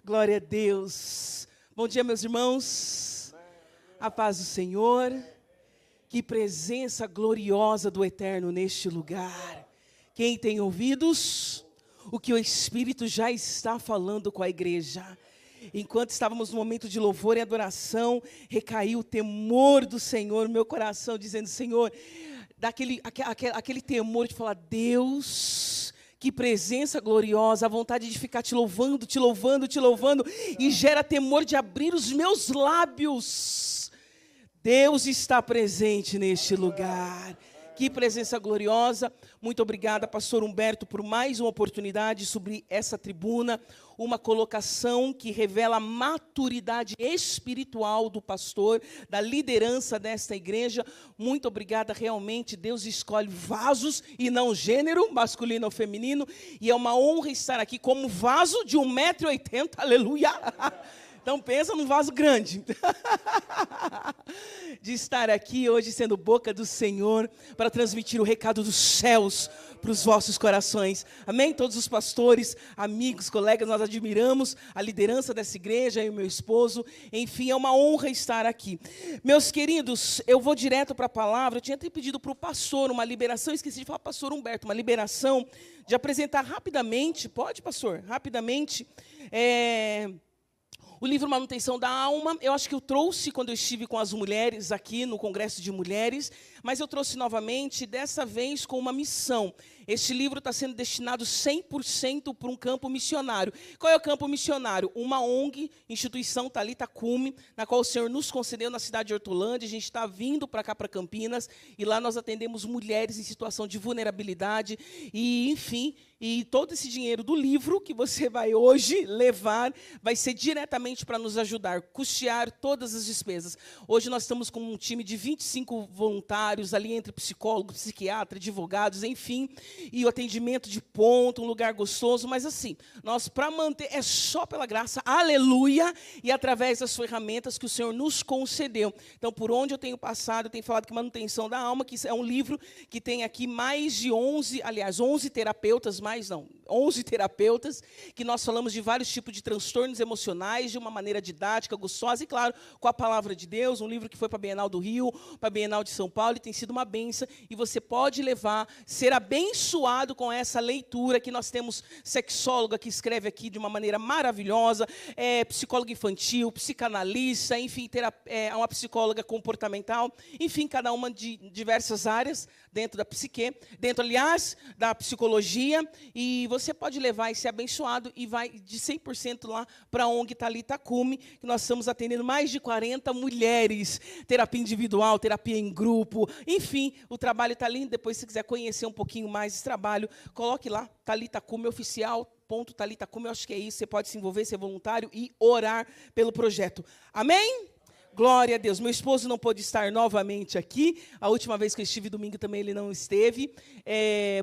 Glória a Deus. Bom dia, meus irmãos. A paz do Senhor. Que presença gloriosa do Eterno neste lugar. Quem tem ouvidos, o que o Espírito já está falando com a igreja. Enquanto estávamos no momento de louvor e adoração, recaiu o temor do Senhor no meu coração, dizendo: Senhor, aquele temor de falar: Deus, que presença gloriosa, a vontade de ficar te louvando, e gera temor de abrir os meus lábios. Deus está presente neste lugar. Que presença gloriosa. Muito obrigada, pastor Humberto, por mais uma oportunidade sobre essa tribuna, uma colocação que revela a maturidade espiritual do pastor, da liderança desta igreja. Muito obrigada, realmente, Deus escolhe vasos e não gênero, masculino ou feminino, e é uma honra estar aqui como vaso de 1,80 m, aleluia! Então pensa num vaso grande, de estar aqui hoje sendo boca do Senhor, para transmitir o recado dos céus para os vossos corações. Amém? Todos os pastores, amigos, colegas, nós admiramos a liderança dessa igreja, eu e meu esposo. Enfim, é uma honra estar aqui. Meus queridos, eu vou direto para a palavra. Eu tinha até pedido para o pastor uma liberação, esqueci de falar, pastor Humberto, uma liberação de apresentar rapidamente, pode, pastor? Rapidamente, o livro Manutenção da Alma. Eu acho que eu trouxe quando eu estive com as mulheres aqui no Congresso de Mulheres, mas eu trouxe novamente, dessa vez com uma missão. Este livro está sendo destinado 100% para um campo missionário. Qual é o campo missionário? Uma ONG, Instituição Thalita Cume, na qual o Senhor nos concedeu na cidade de Hortolândia. A gente está vindo para cá, para Campinas, e lá nós atendemos mulheres em situação de vulnerabilidade. E, enfim, e todo esse dinheiro do livro que você vai hoje levar, vai ser diretamente para nos ajudar, custear todas as despesas. Hoje nós estamos com um time de 25 voluntários, ali entre psicólogo, psiquiatra, advogados, enfim, e o atendimento de ponto, um lugar gostoso, mas assim, nós para manter, é só pela graça, aleluia, e através das ferramentas que o Senhor nos concedeu. Então, por onde eu tenho passado, eu tenho falado que Manutenção da Alma, que é um livro que tem aqui mais de 11 terapeutas, 11 terapeutas, que nós falamos de vários tipos de transtornos emocionais, de uma maneira didática, gostosa, e claro, com a palavra de Deus, um livro que foi para a Bienal do Rio, para a Bienal de São Paulo, e tem sido uma bênção, e você pode levar, ser abençoado com essa leitura, que nós temos sexóloga que escreve aqui de uma maneira maravilhosa, psicóloga infantil, psicanalista, enfim, uma psicóloga comportamental, enfim, cada uma de diversas áreas dentro da psique, dentro, aliás, da psicologia, e você pode levar e ser abençoado, e vai de 100% lá para a ONG Thalita Cume, que nós estamos atendendo mais de 40 mulheres, terapia individual, terapia em grupo, enfim, o trabalho está lindo. Depois, se quiser conhecer um pouquinho mais desse trabalho, coloque lá, Thalita Cume Oficial, Thalita Cume, eu acho que é isso, você pode se envolver, ser voluntário e orar pelo projeto. Amém? Glória a Deus. Meu esposo não pôde estar novamente aqui. A última vez que eu estive domingo também ele não esteve,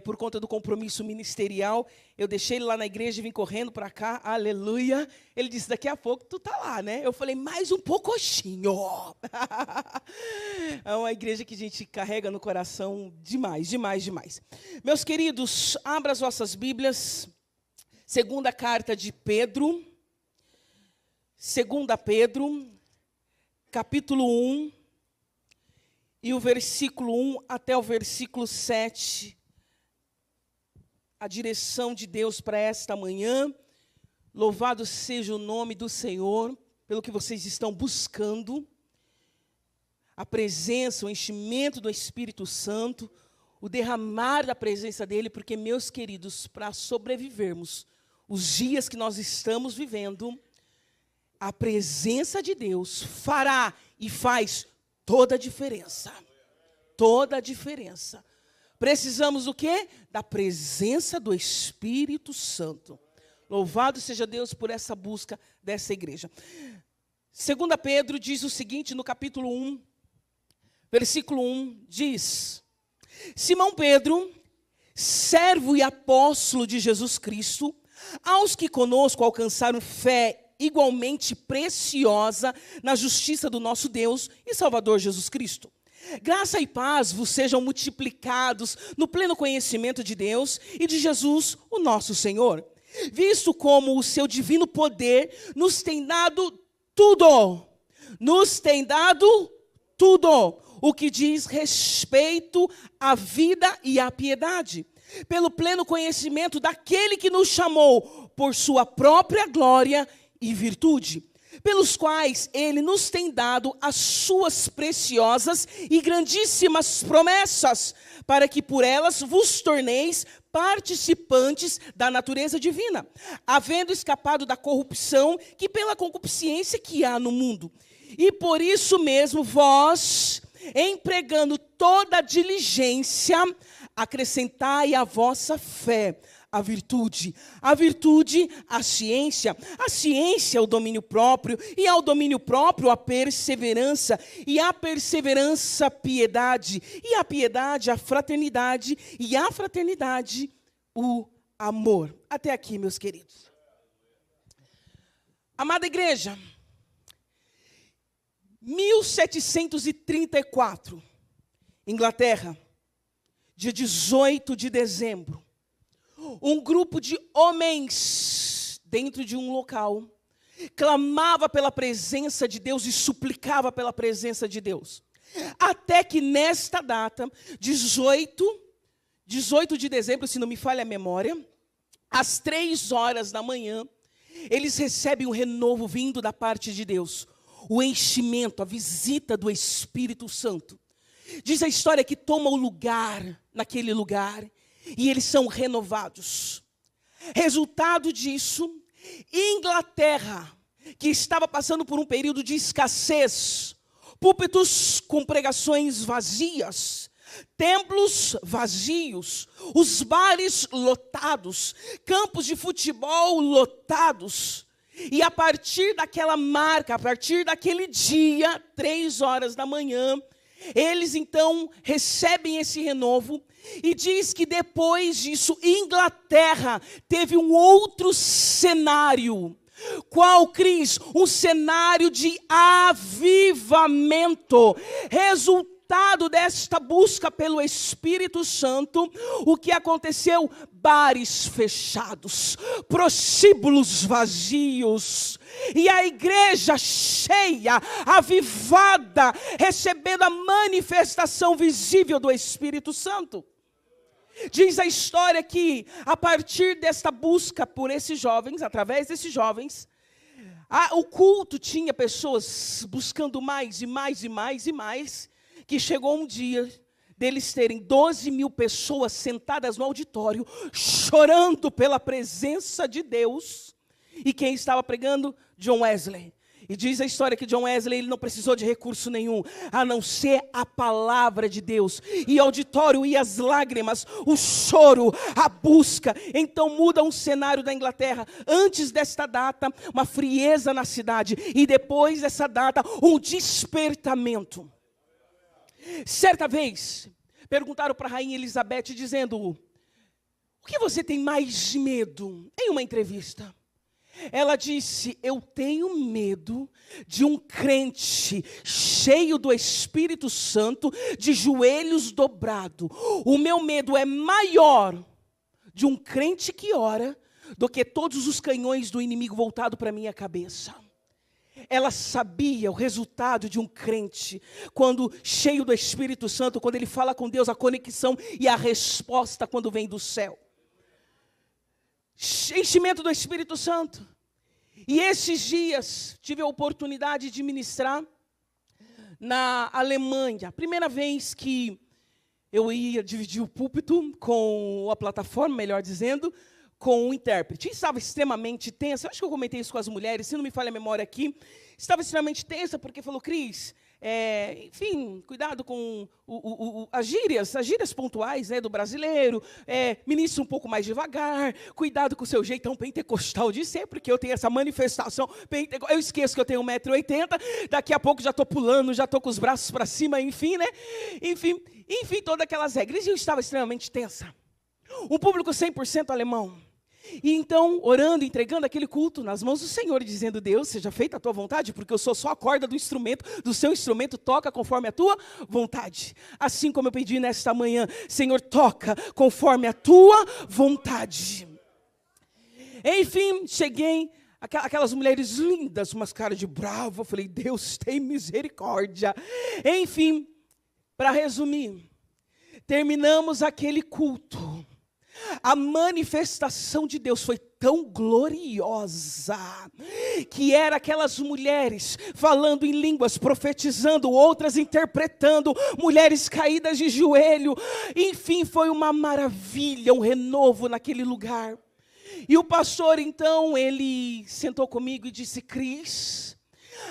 por conta do compromisso ministerial. Eu deixei ele lá na igreja e vim correndo para cá, aleluia. Ele disse: daqui a pouco tu tá lá, né? Eu falei: mais um pouquinho. É uma igreja que a gente carrega no coração demais, demais, demais. Meus queridos, abra as vossas Bíblias. Segunda carta de Pedro. Segunda Pedro, capítulo 1, e o versículo 1 até o versículo 7. A direção de Deus para esta manhã. Louvado seja o nome do Senhor, pelo que vocês estão buscando. A presença, o enchimento do Espírito Santo, o derramar da presença dEle, porque, meus queridos, para sobrevivermos os dias que nós estamos vivendo, a presença de Deus fará e faz toda a diferença. Toda a diferença. Precisamos do quê? Da presença do Espírito Santo. Louvado seja Deus por essa busca dessa igreja. 2 Pedro diz o seguinte, no capítulo 1, versículo 1, diz: Simão Pedro, servo e apóstolo de Jesus Cristo, aos que conosco alcançaram fé igualmente preciosa na justiça do nosso Deus e Salvador Jesus Cristo. Graça e paz vos sejam multiplicados no pleno conhecimento de Deus e de Jesus, o nosso Senhor, visto como o seu divino poder nos tem dado tudo. Nos tem dado tudo o que diz respeito à vida e à piedade, pelo pleno conhecimento daquele que nos chamou por sua própria glória e virtude, pelos quais ele nos tem dado as suas preciosas e grandíssimas promessas, para que por elas vos torneis participantes da natureza divina, havendo escapado da corrupção que pela concupiscência que há no mundo. E por isso mesmo vós, empregando toda a diligência, acrescentai à vossa fé a virtude, a ciência o domínio próprio, e ao domínio próprio a perseverança, e a perseverança a piedade, e a piedade a fraternidade, e a fraternidade o amor. Até aqui, meus queridos. Amada igreja, 1734, Inglaterra, dia 18 de dezembro, um grupo de homens dentro de um local clamava pela presença de Deus e suplicava pela presença de Deus. Até que nesta data, 18 de dezembro, se não me falha a memória, às 3 horas da manhã, eles recebem um renovo vindo da parte de Deus. O enchimento, a visita do Espírito Santo. Diz a história que toma o lugar, naquele lugar, e eles são renovados. Resultado disso, Inglaterra, que estava passando por um período de escassez, púlpitos com pregações vazias, templos vazios, os bares lotados, campos de futebol lotados. E a partir daquela marca, a partir daquele dia, 3 horas da manhã, eles então recebem esse renovo. E diz que depois disso, Inglaterra teve um outro cenário. Qual, Cris? Um cenário de avivamento. Resultado desta busca pelo Espírito Santo, o que aconteceu? Bares fechados, prostíbulos vazios, e a igreja cheia, avivada, recebendo a manifestação visível do Espírito Santo. Diz a história que, a partir desta busca por esses jovens, através desses jovens, o culto tinha pessoas buscando mais e mais e mais e mais, que chegou um dia deles terem 12.000 pessoas sentadas no auditório, chorando pela presença de Deus. E quem estava pregando? John Wesley. E diz a história que John Wesley ele não precisou de recurso nenhum, a não ser a palavra de Deus. E o auditório e as lágrimas, o choro, a busca. Então muda um cenário da Inglaterra. Antes desta data, uma frieza na cidade. E depois dessa data, um despertamento. Certa vez, perguntaram para a rainha Elizabeth, dizendo: o que você tem mais medo? Em uma entrevista. Ela disse: eu tenho medo de um crente cheio do Espírito Santo, de joelhos dobrados. O meu medo é maior de um crente que ora do que todos os canhões do inimigo voltado para a minha cabeça. Ela sabia o resultado de um crente, quando cheio do Espírito Santo, quando ele fala com Deus, a conexão e a resposta quando vem do céu. Enchimento do Espírito Santo. E esses dias tive a oportunidade de ministrar na Alemanha. Primeira vez que eu ia dividir o púlpito com a plataforma, melhor dizendo, com o intérprete. E estava extremamente tensa. Acho que eu comentei isso com as mulheres, se não me falha a memória aqui. Estava extremamente tensa porque falou: Cris, enfim, cuidado com as gírias pontuais, né, do brasileiro, ministra um pouco mais devagar, cuidado com o seu jeitão pentecostal de ser, porque eu tenho essa manifestação pentecostal. Eu esqueço que eu tenho 1,80 m, daqui a pouco já estou pulando, já estou com os braços para cima, enfim, né? Enfim, todas aquelas regras. E eu estava extremamente tensa. Um público 100% alemão. E então, orando, entregando aquele culto nas mãos do Senhor, dizendo: Deus, seja feita a tua vontade, porque eu sou só a corda do instrumento, do seu instrumento, toca conforme a tua vontade. Assim como eu pedi nesta manhã: Senhor, toca conforme a tua vontade. Enfim, cheguei, aquelas mulheres lindas, umas caras de brava. Eu falei, Deus tem misericórdia. Enfim, para resumir, terminamos aquele culto. A manifestação de Deus foi tão gloriosa, que era aquelas mulheres falando em línguas, profetizando, outras interpretando, mulheres caídas de joelho. Enfim, foi uma maravilha, um renovo naquele lugar. E o pastor, então, ele sentou comigo e disse, Cris,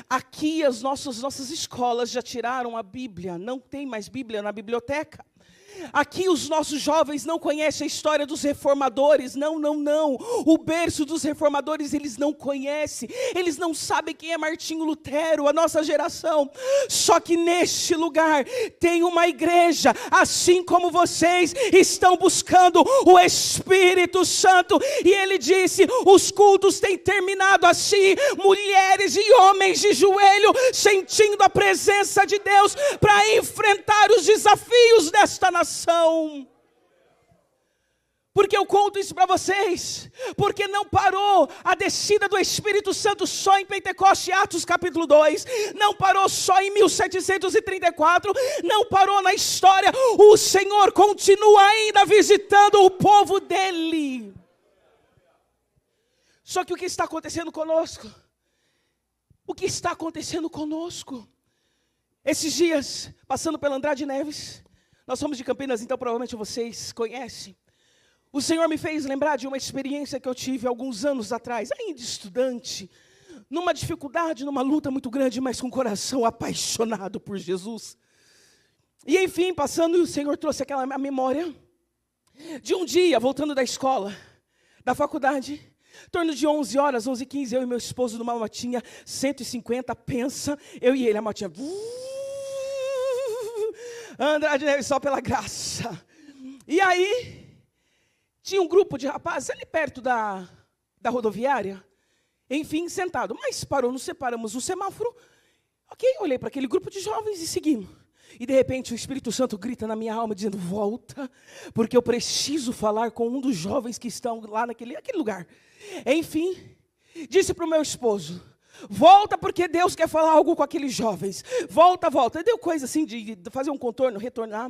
aqui as nossas escolas já tiraram a Bíblia, não tem mais Bíblia na biblioteca. Aqui os nossos jovens não conhecem a história dos reformadores, não. O berço dos reformadores eles não conhecem, eles não sabem quem é Martinho Lutero, a nossa geração. Só que neste lugar tem uma igreja, assim como vocês estão buscando o Espírito Santo. E ele disse, os cultos têm terminado assim, mulheres e homens de joelho, sentindo a presença de Deus para enfrentar os desafios desta nação. Porque eu conto isso para vocês, porque não parou a descida do Espírito Santo só em Pentecoste, Atos capítulo 2, não parou só em 1734, não parou na história, o Senhor continua ainda visitando o povo dele. Só que o que está acontecendo conosco? O que está acontecendo conosco? Esses dias, passando pela Andrade Neves, nós somos de Campinas, então provavelmente vocês conhecem. O Senhor me fez lembrar de uma experiência que eu tive alguns anos atrás, ainda estudante, numa dificuldade, numa luta muito grande, mas com o coração apaixonado por Jesus. E enfim, passando, o Senhor trouxe aquela memória de um dia, voltando da escola, da faculdade, em torno de 11 horas, 11h15, eu e meu esposo numa motinha, 150, pensa, eu e ele, a motinha... Andrade Neves só pela graça. E aí, tinha um grupo de rapazes ali perto da rodoviária, enfim, sentado. Mas separamos o semáforo. Ok, olhei para aquele grupo de jovens e seguimos. E de repente o Espírito Santo grita na minha alma, dizendo, volta, porque eu preciso falar com um dos jovens que estão lá naquele lugar. Enfim, disse para o meu esposo, volta porque Deus quer falar algo com aqueles jovens. Volta. Deu coisa assim de fazer um contorno, retornar.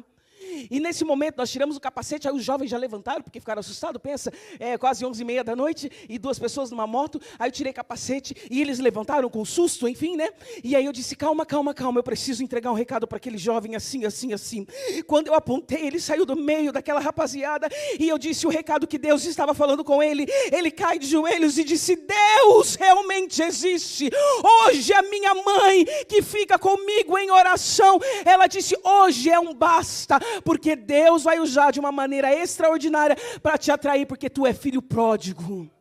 E nesse momento nós tiramos o capacete, aí os jovens já levantaram, porque ficaram assustados, pensa, quase 11h30 da noite, e 2 pessoas numa moto, aí eu tirei o capacete, e eles levantaram com susto, enfim, né? E aí eu disse, calma, eu preciso entregar um recado para aquele jovem, assim. Quando eu apontei, ele saiu do meio daquela rapaziada, e eu disse o recado que Deus estava falando com ele. Ele cai de joelhos e disse, Deus realmente existe. Hoje a minha mãe, que fica comigo em oração, ela disse, hoje é um basta, porque Deus vai usar de uma maneira extraordinária para te atrair, porque tu é filho pródigo.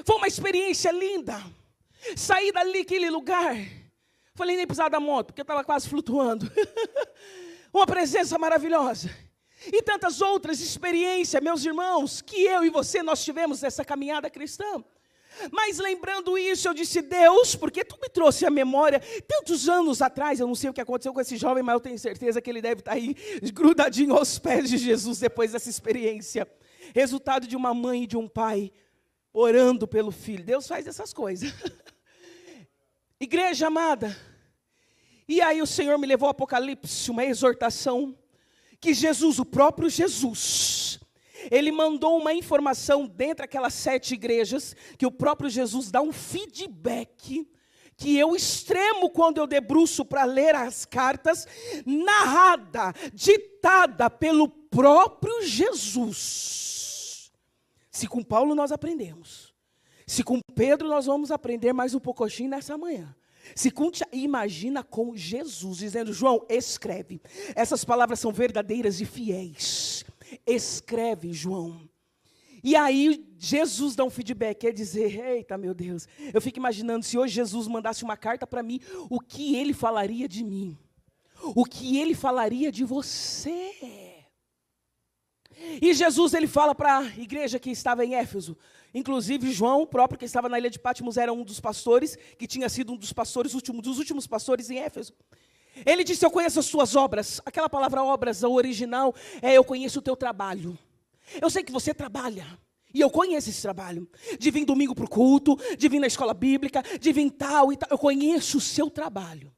Foi uma experiência linda. Saí daquele lugar, falei nem precisava da moto, porque eu estava quase flutuando. Uma presença maravilhosa. E tantas outras experiências, meus irmãos, que eu e você nós tivemos nessa caminhada cristã. Mas lembrando isso, eu disse, Deus, porque tu me trouxe à memória, tantos anos atrás, eu não sei o que aconteceu com esse jovem, mas eu tenho certeza que ele deve estar aí, grudadinho aos pés de Jesus, depois dessa experiência. Resultado de uma mãe e de um pai, orando pelo filho. Deus faz essas coisas. Igreja amada, e aí o Senhor me levou ao Apocalipse, uma exortação, que Jesus, o próprio Jesus, Ele mandou uma informação dentro daquelas 7 igrejas, que o próprio Jesus dá um feedback, que eu extremo quando eu debruço para ler as cartas, narrada, ditada pelo próprio Jesus. Se com Paulo nós aprendemos, se com Pedro nós vamos aprender mais um pouquinho nessa manhã. Imagina com Jesus, dizendo, João, escreve. Essas palavras são verdadeiras e fiéis. Escreve, João. E aí Jesus dá um feedback, quer dizer, eita meu Deus, eu fico imaginando se hoje Jesus mandasse uma carta para mim, o que ele falaria de mim? O que ele falaria de você? E Jesus, ele fala para a igreja que estava em Éfeso, inclusive João próprio, que estava na ilha de Patmos, era um dos pastores, que tinha sido um dos pastores, dos últimos pastores em Éfeso. Ele disse, eu conheço as suas obras. Aquela palavra obras, o original, eu conheço o teu trabalho. Eu sei que você trabalha. E eu conheço esse trabalho, de vir domingo para o culto, de vir na escola bíblica, de vir tal e tal. Eu conheço o seu trabalho.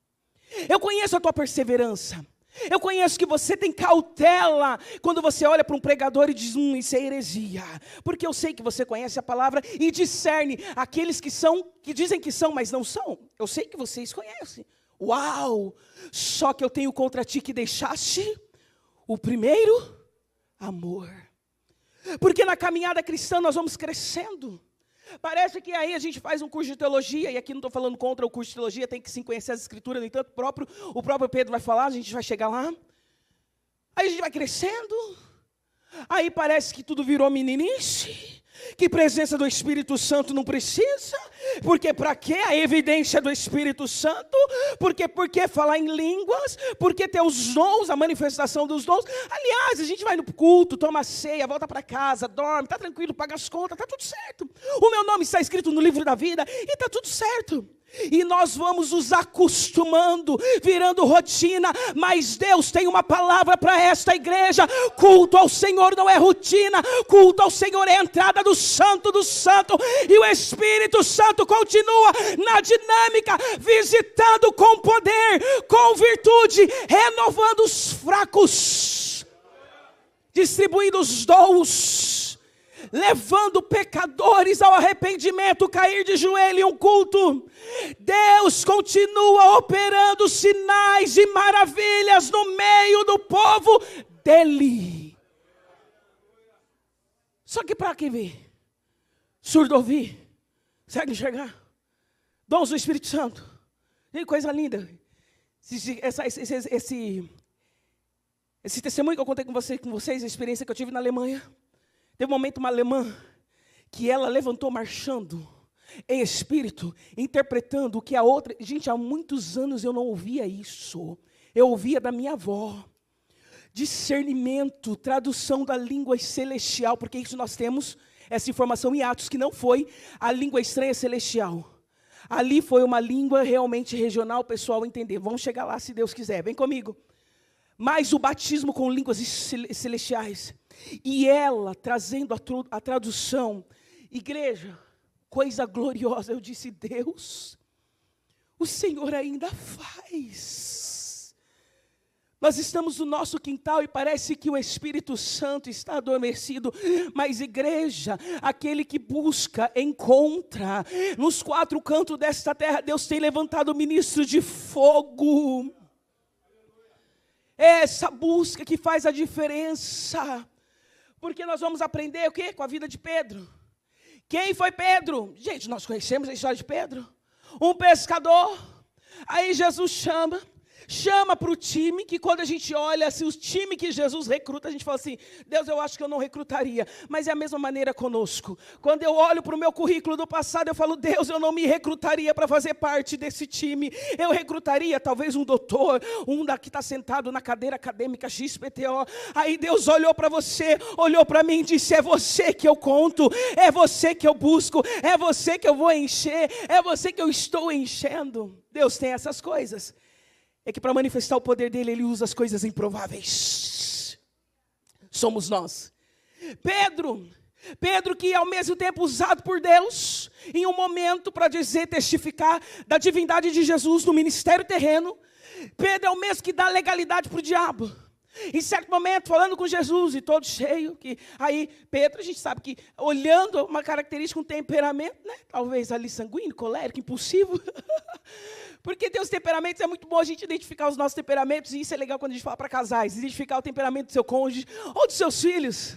Eu conheço a tua perseverança. Eu conheço que você tem cautela quando você olha para um pregador e diz, isso é heresia. Porque eu sei que você conhece a palavra e discerne aqueles que dizem que são, mas não são. Eu sei que vocês conhecem. Uau! Só que eu tenho contra ti que deixaste o primeiro amor. Porque na caminhada cristã nós vamos crescendo. Parece que aí a gente faz um curso de teologia, e aqui não estou falando contra o curso de teologia, tem que sim conhecer as escrituras, no entanto, o próprio Pedro vai falar, a gente vai chegar lá. Aí a gente vai crescendo, aí parece que tudo virou meninice, que presença do Espírito Santo não precisa, porque para que a evidência do Espírito Santo? Porque falar em línguas? Porque ter os dons, a manifestação dos dons? Aliás, a gente vai no culto, toma ceia, volta para casa, dorme, está tranquilo, paga as contas, está tudo certo. O meu nome está escrito no livro da vida e está tudo certo. E nós vamos nos acostumando, virando rotina, mas Deus tem uma palavra para esta igreja. Culto ao Senhor não é rotina, culto ao Senhor é a entrada do Santo, e o Espírito Santo continua na dinâmica, visitando com poder, com virtude, renovando os fracos, distribuindo os dons, levando pecadores ao arrependimento, cair de joelho em um culto. Deus continua operando sinais e maravilhas no meio do povo dele. Só que para quem vê, surdo ouvir, cego enxergar, dons do Espírito Santo, que coisa linda. Esse testemunho que eu contei com vocês, a experiência que eu tive na Alemanha. Teve um momento, uma alemã, que ela levantou marchando, em espírito, interpretando o que a outra... Gente, há muitos anos eu não ouvia isso. Eu ouvia da minha avó. Discernimento, tradução da língua celestial, porque isso nós temos, essa informação em Atos, que não foi a língua estranha celestial. Ali foi uma língua realmente regional, o pessoal entender. Vamos chegar lá se Deus quiser, vem comigo. Mas o batismo com línguas celestiais... E ela trazendo a tradução, igreja, coisa gloriosa. Eu disse, Deus, o Senhor ainda faz. Nós estamos no nosso quintal e parece que o Espírito Santo está adormecido. Mas igreja, aquele que busca, encontra. Nos quatro cantos desta terra, Deus tem levantado ministro de fogo. É essa busca que faz a diferença. Porque nós vamos aprender o quê? Com a vida de Pedro. Quem foi Pedro? Gente, nós conhecemos a história de Pedro. Um pescador. Aí Jesus chama para o time, que quando a gente olha assim, os times que Jesus recruta, a gente fala assim, Deus, eu acho que eu não recrutaria. Mas é a mesma maneira conosco. Quando eu olho para o meu currículo do passado, eu falo, Deus, eu não me recrutaria para fazer parte desse time. Eu recrutaria talvez um doutor, um que está sentado na cadeira acadêmica XPTO. Aí Deus olhou para você, olhou para mim e disse, é você que eu conto, é você que eu busco, é você que eu vou encher, é você que eu estou enchendo. Deus tem essas coisas. É que para manifestar o poder dele, ele usa as coisas improváveis. Somos nós. Pedro que ao mesmo tempo usado por Deus, em um momento para dizer, testificar da divindade de Jesus no ministério terreno. Pedro é o mesmo que dá legalidade para o diabo. Em certo momento, falando com Jesus e todo cheio, que aí Pedro, a gente sabe que olhando uma característica, um temperamento, né? Talvez ali sanguíneo, colérico, impulsivo. Porque tem os temperamentos, é muito bom a gente identificar os nossos temperamentos, e isso é legal quando a gente fala para casais, identificar o temperamento do seu cônjuge ou dos seus filhos.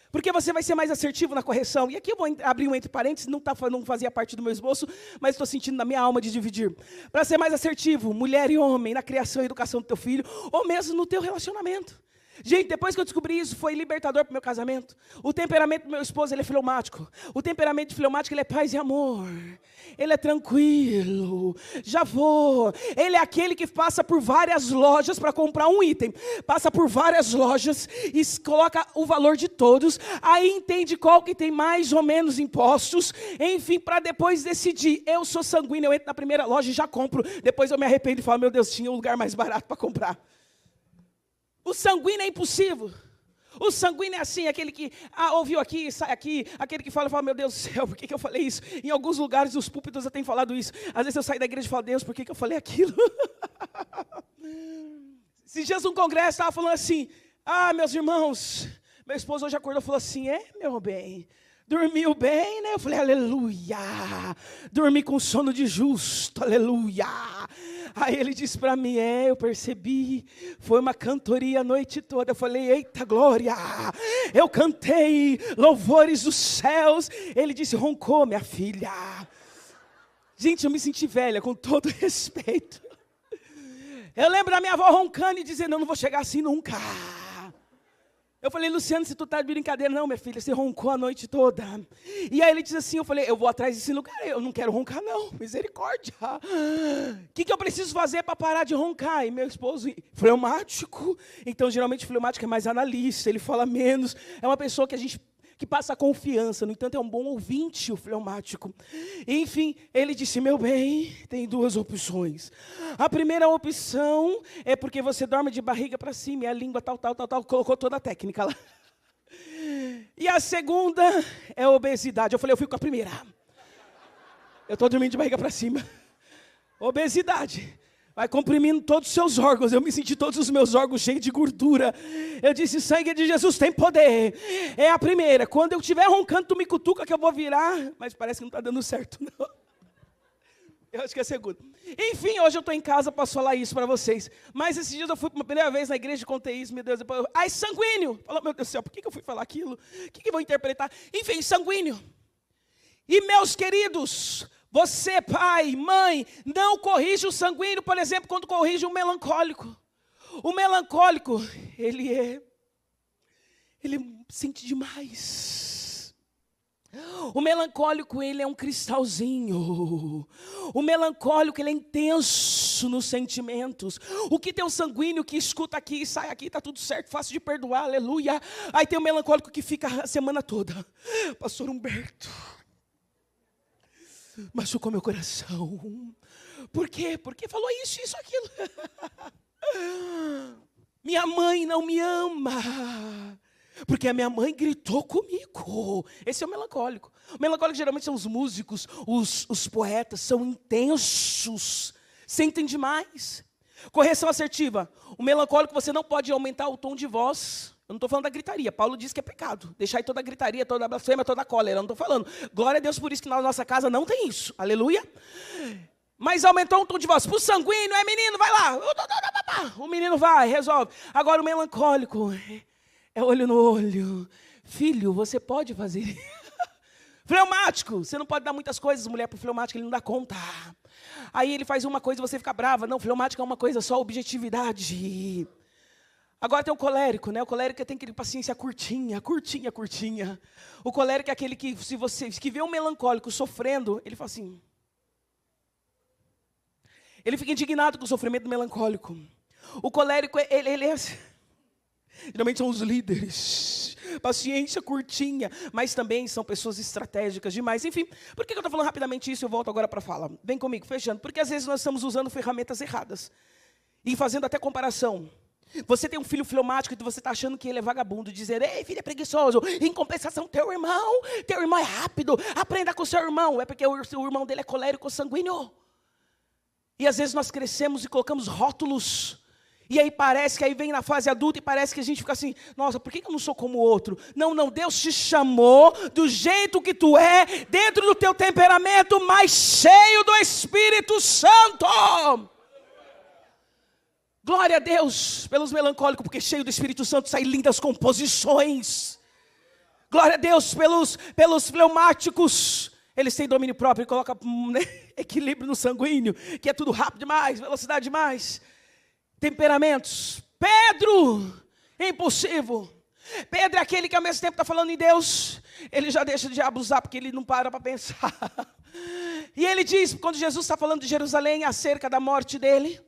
Porque você vai ser mais assertivo na correção. E aqui eu vou abrir um entre parênteses, não fazia parte do meu esboço, mas estou sentindo na minha alma de dividir. Para ser mais assertivo, mulher e homem, na criação e educação do teu filho, ou mesmo no teu relacionamento. Gente, depois que eu descobri isso, foi libertador para o meu casamento. O temperamento do meu esposo, ele é fleumático. O temperamento fleumático, ele é paz e amor. Ele é tranquilo. Já vou. Ele é aquele que passa por várias lojas para comprar um item. Passa por várias lojas e coloca o valor de todos. Aí entende qual que tem mais ou menos impostos. Enfim, para depois decidir. Eu sou sanguíneo, eu entro na primeira loja e já compro. Depois eu me arrependo e falo, meu Deus, tinha um lugar mais barato para comprar. O sanguíneo é impulsivo. O sanguíneo é assim, aquele que ouviu aqui, sai aqui, aquele que fala, meu Deus do céu, por que eu falei isso? Em alguns lugares, os púlpitos eu tenho falado isso. Às vezes eu saio da igreja e falo, Deus, por que eu falei aquilo? Esses dias um congresso estava falando assim, meus irmãos, meu esposo hoje acordou e falou assim, meu bem, dormiu bem, né? Eu falei, aleluia, dormi com sono de justo, aleluia. Aí ele disse para mim, eu percebi, foi uma cantoria a noite toda. Eu falei, eita glória, eu cantei louvores dos céus. Ele disse, roncou minha filha. Gente, eu me senti velha, com todo respeito. Eu lembro da minha avó roncando e dizendo, eu não vou chegar assim nunca. Eu falei, Luciano, se tu tá de brincadeira, não, minha filha, você roncou a noite toda. E aí ele disse assim, eu falei, eu vou atrás desse lugar, eu não quero roncar não, misericórdia. O que eu preciso fazer para parar de roncar? E meu esposo, fleumático, então geralmente fleumático é mais analista, ele fala menos, é uma pessoa que passa confiança, no entanto é um bom ouvinte o fleumático. E, enfim, ele disse, meu bem, tem duas opções. A primeira opção é porque você dorme de barriga para cima, e a língua tal, colocou toda a técnica lá. E a segunda é a obesidade. Eu falei, eu fui com a primeira. Eu estou dormindo de barriga para cima. Obesidade. Vai comprimindo todos os seus órgãos. Eu me senti todos os meus órgãos cheios de gordura. Eu disse, sangue de Jesus tem poder. É a primeira. Quando eu estiver roncando, tu me cutuca que eu vou virar. Mas parece que não está dando certo, não. Eu acho que é a segunda. Enfim, hoje eu estou em casa, posso falar isso para vocês. Mas esses dias eu fui pela primeira vez na igreja e contei isso, meu Deus. Depois sanguíneo. Falou, meu Deus do céu, por que eu fui falar aquilo? O que eu vou interpretar? Enfim, sanguíneo. E meus queridos, você, pai, mãe, não corrige o sanguíneo, por exemplo, quando corrige o melancólico. O melancólico, ele sente demais. O melancólico, ele é um cristalzinho. O melancólico, ele é intenso nos sentimentos. O que tem o sanguíneo que escuta aqui e sai aqui, está tudo certo, fácil de perdoar, aleluia. Aí tem o melancólico que fica a semana toda. Pastor Humberto, machucou meu coração. Por quê? Porque falou isso, aquilo. Minha mãe não me ama. Porque a minha mãe gritou comigo. Esse é o melancólico. O melancólico geralmente são os músicos, os poetas, são intensos, sentem demais. Correção assertiva. O melancólico, você não pode aumentar o tom de voz. Eu não estou falando da gritaria. Paulo diz que é pecado. Deixar aí toda a gritaria, toda a blasfêmia, toda a cólera. Eu não estou falando. Glória a Deus por isso que na nossa casa não tem isso. Aleluia. Mas aumentou um tom de voz. Para o sanguíneo, menino, vai lá. O menino vai, resolve. Agora o melancólico é olho no olho. Filho, você pode fazer isso. Fleumático, você não pode dar muitas coisas, mulher, para o fleumático, ele não dá conta. Aí ele faz uma coisa e você fica brava. Não, fleumático é uma coisa só, objetividade. Agora tem o colérico, né? O colérico tem aquele paciência curtinha. O colérico é aquele que, se você vê um melancólico sofrendo, ele fala assim. Ele fica indignado com o sofrimento do melancólico. O colérico, ele é assim. Geralmente são os líderes, paciência curtinha, mas também são pessoas estratégicas demais. Enfim, por que eu estou falando rapidamente isso? Eu volto agora para a fala. Vem comigo, fechando. Porque às vezes nós estamos usando ferramentas erradas e fazendo até comparação. Você tem um filho fleumático e você está achando que ele é vagabundo, dizer, ei, filho é preguiçoso. Em compensação, teu irmão é rápido, aprenda com o seu irmão. É porque o irmão dele é colérico, sanguíneo. E às vezes nós crescemos e colocamos rótulos. E aí parece que aí vem na fase adulta e parece que a gente fica assim, nossa, por que eu não sou como o outro? Não, Deus te chamou do jeito que tu é, dentro do teu temperamento, mas cheio do Espírito Santo. Glória a Deus pelos melancólicos, porque cheio do Espírito Santo saem lindas composições. Glória a Deus pelos fleumáticos. Eles têm domínio próprio e colocam equilíbrio no sanguíneo, que é tudo rápido demais, velocidade demais. Temperamentos. Pedro, impulsivo. Pedro é aquele que ao mesmo tempo está falando em Deus, ele já deixa de abusar, porque ele não para pensar. E ele diz, quando Jesus está falando de Jerusalém, acerca da morte dele,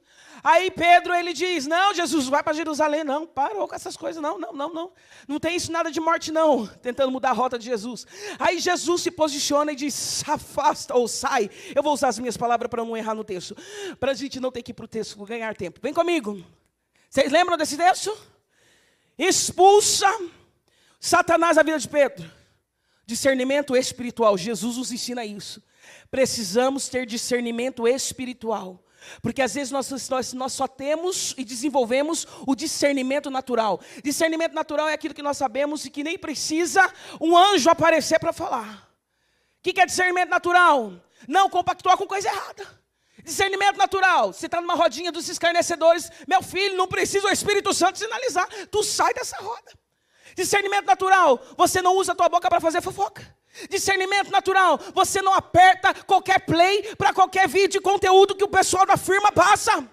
aí Pedro, ele diz, não, Jesus, vai para Jerusalém, não, parou com essas coisas, não tem isso nada de morte não, tentando mudar a rota de Jesus. Aí Jesus se posiciona e diz, afasta ou sai, eu vou usar as minhas palavras para não errar no texto, para a gente não ter que ir para o texto, ganhar tempo. Vem comigo, vocês lembram desse texto? Expulsa Satanás na vida de Pedro. Discernimento espiritual. Jesus nos ensina isso. Precisamos ter discernimento espiritual. Porque às vezes nós só temos e desenvolvemos o discernimento natural. Discernimento natural é aquilo que nós sabemos e que nem precisa um anjo aparecer para falar. O que é discernimento natural? Não compactuar com coisa errada. Discernimento natural, você está numa rodinha dos escarnecedores, meu filho, não precisa o Espírito Santo sinalizar, tu sai dessa roda. Discernimento natural, você não usa a tua boca para fazer fofoca. Discernimento natural, você não aperta qualquer play para qualquer vídeo e conteúdo que o pessoal da firma passa.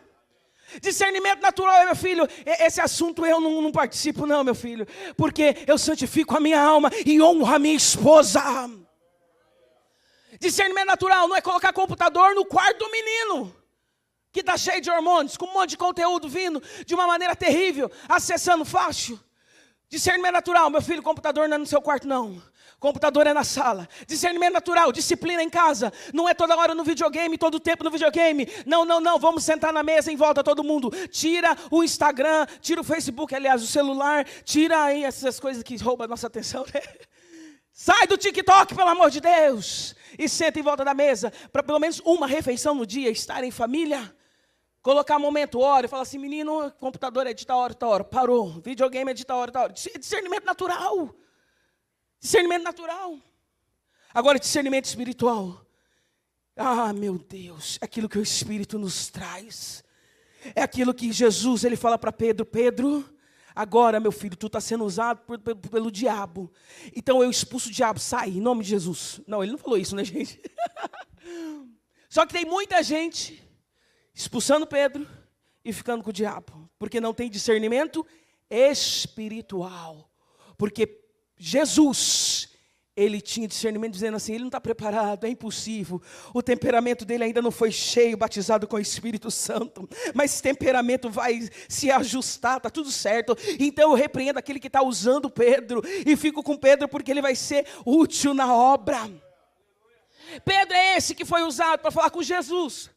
Discernimento natural, meu filho, esse assunto eu não participo não, meu filho, porque eu santifico a minha alma e honro a minha esposa. Discernimento natural não é colocar computador no quarto do menino, que está cheio de hormônios, com um monte de conteúdo vindo de uma maneira terrível, acessando fácil. Discernimento natural, meu filho, computador não é no seu quarto não. Computador é na sala. Discernimento natural, disciplina em casa. Não é toda hora no videogame, todo tempo no videogame. Não, vamos sentar na mesa em volta todo mundo. Tira o Instagram, tira o Facebook, aliás, o celular. Tira aí essas coisas que roubam a nossa atenção, né? Sai do TikTok, pelo amor de Deus. E senta em volta da mesa, para pelo menos uma refeição no dia, estar em família. Colocar momento, hora, e falar assim, menino, computador é de tal hora, parou. Videogame é de tal hora. Discernimento natural. Discernimento natural. Agora, discernimento espiritual. Ah, meu Deus, é aquilo que o Espírito nos traz. É aquilo que Jesus, ele fala para Pedro, Pedro, agora, meu filho, tu está sendo usado pelo diabo. Então eu expulso o diabo, sai, em nome de Jesus. Não, ele não falou isso, né, gente? Só que tem muita gente expulsando Pedro e ficando com o diabo. Porque não tem discernimento espiritual. Porque Jesus, ele tinha discernimento dizendo assim, ele não está preparado, é impossível. O temperamento dele ainda não foi cheio, batizado com o Espírito Santo. Mas esse temperamento vai se ajustar, está tudo certo. Então eu repreendo aquele que está usando Pedro. E fico com Pedro porque ele vai ser útil na obra. Pedro é esse que foi usado para falar com Jesus.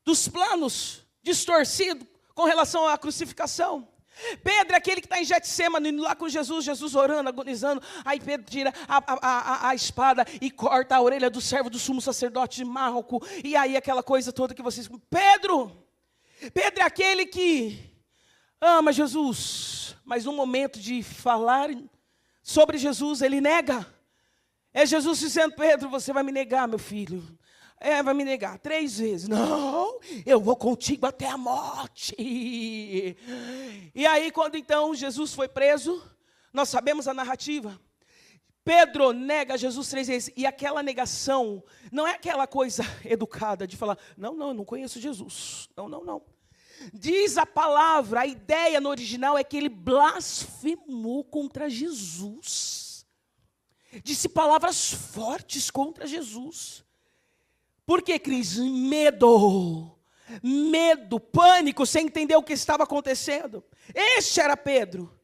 Dos planos distorcidos com relação à crucificação. Pedro é aquele que está em Getsêmani, indo lá com Jesus, Jesus orando, agonizando. Aí Pedro tira a espada e corta a orelha do servo do sumo sacerdote de Malco. E aí aquela coisa toda que vocês... Pedro é aquele que ama Jesus, mas no momento de falar sobre Jesus, ele nega. É Jesus dizendo, Pedro, você vai me negar, meu filho. Vai me negar 3 vezes. Não, eu vou contigo até a morte. E aí, quando então Jesus foi preso, nós sabemos a narrativa. Pedro nega Jesus 3 vezes. E aquela negação não é aquela coisa educada de falar, não, eu não conheço Jesus. Não. Diz a palavra, a ideia no original é que ele blasfemou contra Jesus. Disse palavras fortes contra Jesus. Por que, Cris? Medo, pânico, sem entender o que estava acontecendo. Este era Pedro.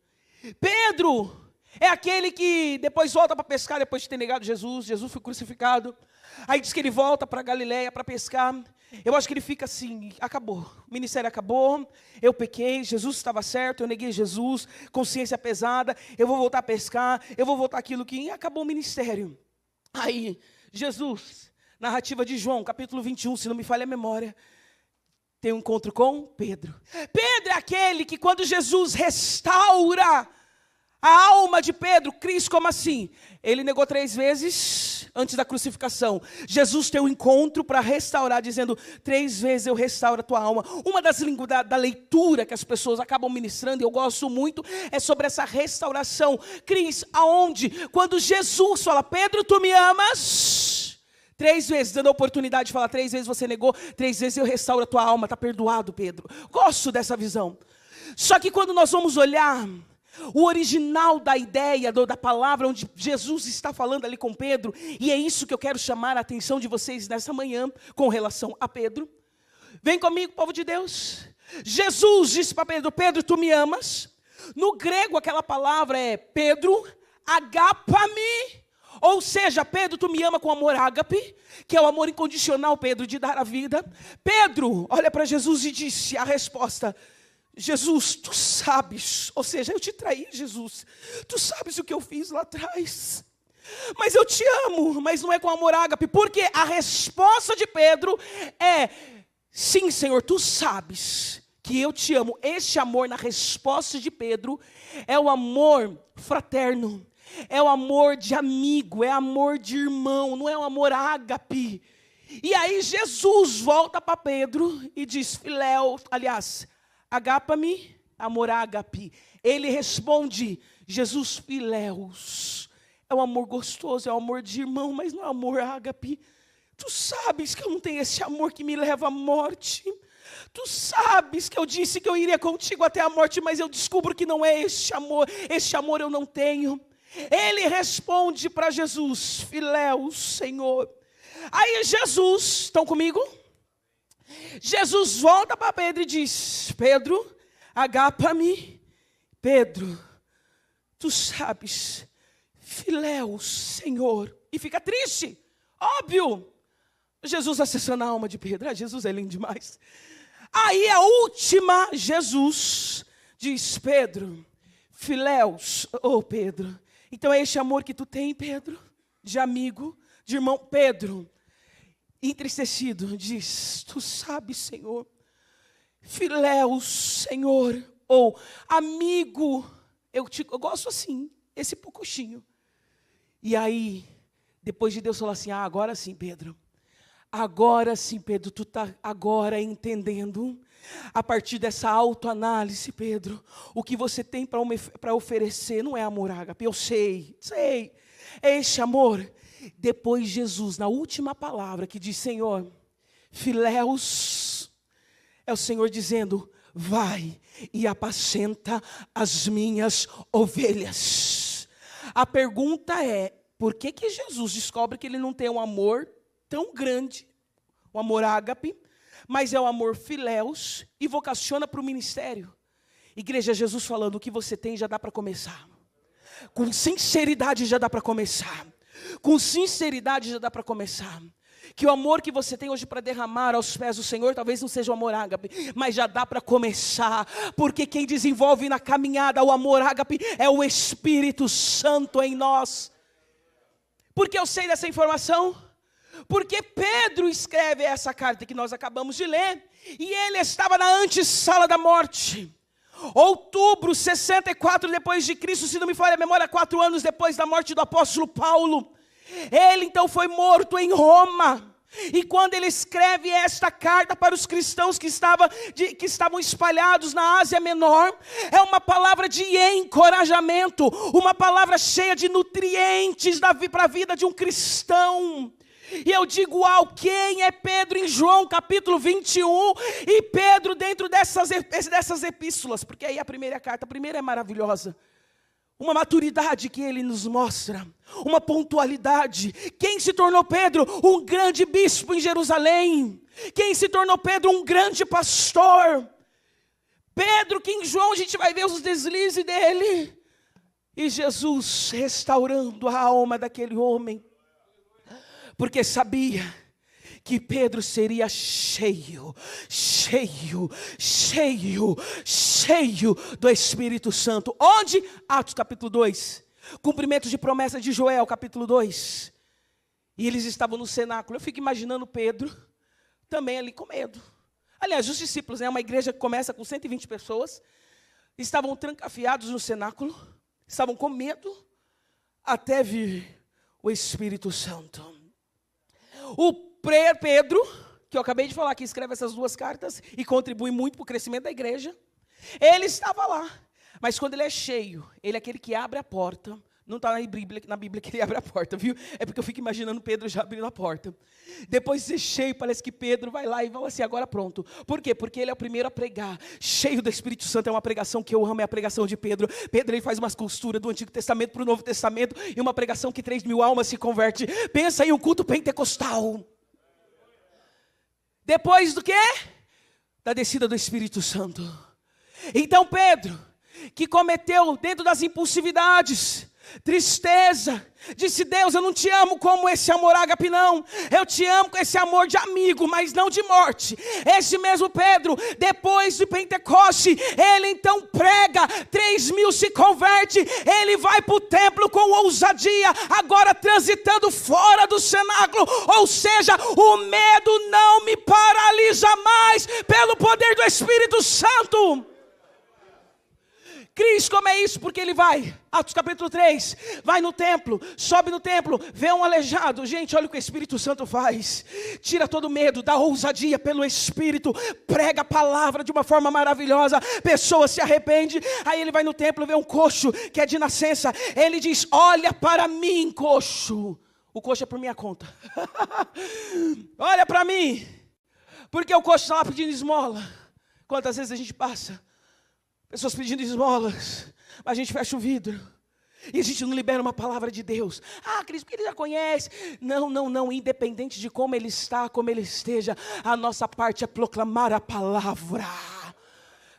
Pedro é aquele que depois volta para pescar, depois de ter negado Jesus. Jesus foi crucificado. Aí diz que ele volta para Galileia para pescar. Eu acho que ele fica assim, acabou. O ministério acabou, eu pequei, Jesus estava certo, eu neguei Jesus, consciência pesada, eu vou voltar a pescar, eu vou voltar aquilo que... acabou o ministério. Aí, Jesus... Narrativa de João, capítulo 21, se não me falha a memória, tem um encontro com Pedro. Pedro é aquele que quando Jesus restaura a alma de Pedro, Cristo, como assim? Ele negou 3 vezes antes da crucificação. Jesus tem um encontro para restaurar, dizendo, 3 vezes eu restauro a tua alma. Uma das línguas da leitura que as pessoas acabam ministrando, e eu gosto muito, é sobre essa restauração. Cris, aonde? Quando Jesus fala, Pedro, tu me amas? 3 vezes, dando a oportunidade de falar, 3 vezes você negou, 3 vezes eu restauro a tua alma, está perdoado, Pedro. Gosto dessa visão. Só que quando nós vamos olhar o original da ideia, da palavra, onde Jesus está falando ali com Pedro, e é isso que eu quero chamar a atenção de vocês nessa manhã, com relação a Pedro. Vem comigo, povo de Deus. Jesus disse para Pedro, Pedro, tu me amas? No grego aquela palavra é Pedro, agapa-me. Ou seja, Pedro, tu me ama com amor ágape, que é o amor incondicional, Pedro, de dar a vida. Pedro, olha para Jesus e disse a resposta, Jesus, tu sabes, ou seja, eu te traí, Jesus, tu sabes o que eu fiz lá atrás, mas eu te amo, mas não é com amor ágape, porque a resposta de Pedro é, sim, Senhor, tu sabes que eu te amo. Este amor na resposta de Pedro é o amor fraterno, é o amor de amigo, é amor de irmão, não é o amor ágape. E aí Jesus volta para Pedro e diz, filéu, aliás, agapa-me, amor ágape. Ele responde, Jesus, filéus, é o amor gostoso, é o amor de irmão, mas não é amor ágape. Tu sabes que eu não tenho esse amor que me leva à morte. Tu sabes que eu disse que eu iria contigo até a morte, mas eu descubro que não é este amor eu não tenho. Ele responde para Jesus, filéus, Senhor. Aí Jesus, estão comigo? Jesus volta para Pedro e diz, Pedro, agapa-me, Pedro, tu sabes, filéus, Senhor. E fica triste, óbvio. Jesus acessando a alma de Pedro, Jesus é lindo demais. Aí a última, Jesus diz, Pedro, filéus, Pedro, então é este amor que tu tem, Pedro, de amigo, de irmão. Pedro, entristecido, diz, tu sabes, Senhor, filéus, Senhor, ou amigo, eu gosto assim, esse pouquinho. E aí, depois de Deus falar assim, agora sim, Pedro, tu está agora entendendo, a partir dessa autoanálise, Pedro, o que você tem para oferecer não é amor ágape, eu sei, é este amor. Depois Jesus, na última palavra que diz, Senhor, filéus, é o Senhor dizendo, vai e apacenta as minhas ovelhas. A pergunta é, por que Jesus descobre que ele não tem um amor tão grande, o amor ágape, mas é o amor filéus, e vocaciona para o ministério? Igreja, Jesus falando, o que você tem já dá para começar. Com sinceridade já dá para começar. Com sinceridade já dá para começar. Que o amor que você tem hoje para derramar aos pés do Senhor, talvez não seja o amor ágape, mas já dá para começar, porque quem desenvolve na caminhada o amor ágape é o Espírito Santo em nós. Por que eu sei dessa informação? Porque Pedro escreve essa carta que nós acabamos de ler, e ele estava na antessala da morte. Outubro 64 depois de Cristo, se não me falha a memória, 4 anos depois da morte do apóstolo Paulo. Ele então foi morto em Roma. E quando ele escreve esta carta para os cristãos que estavam espalhados na Ásia Menor, é uma palavra de encorajamento, uma palavra cheia de nutrientes para a vida de um cristão. E eu digo, quem é Pedro em João capítulo 21, e Pedro dentro dessas epístolas, porque aí a primeira é maravilhosa, uma maturidade que ele nos mostra, uma pontualidade. Quem se tornou Pedro? Um grande bispo em Jerusalém. Quem se tornou Pedro? Um grande pastor. Pedro, que em João a gente vai ver os deslizes dele, e Jesus restaurando a alma daquele homem, porque sabia que Pedro seria cheio do Espírito Santo. Onde? Atos capítulo 2, cumprimento de promessa de Joel capítulo 2, e eles estavam no cenáculo. Eu fico imaginando Pedro também ali com medo. Aliás, os discípulos, uma igreja que começa com 120 pessoas, estavam trancafiados no cenáculo, estavam com medo, até vir o Espírito Santo. O Pedro, que eu acabei de falar, que escreve essas 2 cartas e contribui muito para o crescimento da igreja, ele estava lá, mas quando ele é cheio, ele é aquele que abre a porta. Não está na Bíblia que ele abre a porta, viu? É porque eu fico imaginando Pedro já abrindo a porta. Depois de ser cheio, parece que Pedro vai lá e fala assim, agora pronto. Por quê? Porque ele é o primeiro a pregar. Cheio do Espírito Santo, é uma pregação que eu amo, é a pregação de Pedro. Pedro, ele faz uma costura do Antigo Testamento para o Novo Testamento, e uma pregação que 3.000 almas se converte. Pensa em um culto pentecostal. Depois do quê? Da descida do Espírito Santo. Então Pedro, que cometeu dentro das impulsividades, tristeza. Disse: Deus, eu não te amo como esse amor ágape, não. Eu te amo com esse amor de amigo, mas não de morte. Esse mesmo Pedro, depois de Pentecoste, ele então prega, 3.000 se converte, ele vai para o templo com ousadia, agora transitando fora do cenáculo. Ou seja, o medo não me paralisa mais, pelo poder do Espírito Santo. Cris, como é isso? Porque ele vai, Atos capítulo 3, vai no templo, sobe no templo, vê um aleijado. Gente, olha o que o Espírito Santo faz. Tira todo medo, dá ousadia pelo Espírito, prega a palavra de uma forma maravilhosa, pessoa se arrepende. Aí ele vai no templo, vê um coxo que é de nascença. Ele diz: olha para mim, coxo. O coxo é por minha conta. Olha para mim, porque o coxo está lá pedindo esmola. Quantas vezes a gente passa pessoas pedindo esmolas, mas a gente fecha o vidro e a gente não libera uma palavra de Deus. Ah, Cris, porque ele já conhece. Não, independente de como ele está, como ele esteja, a nossa parte é proclamar a palavra.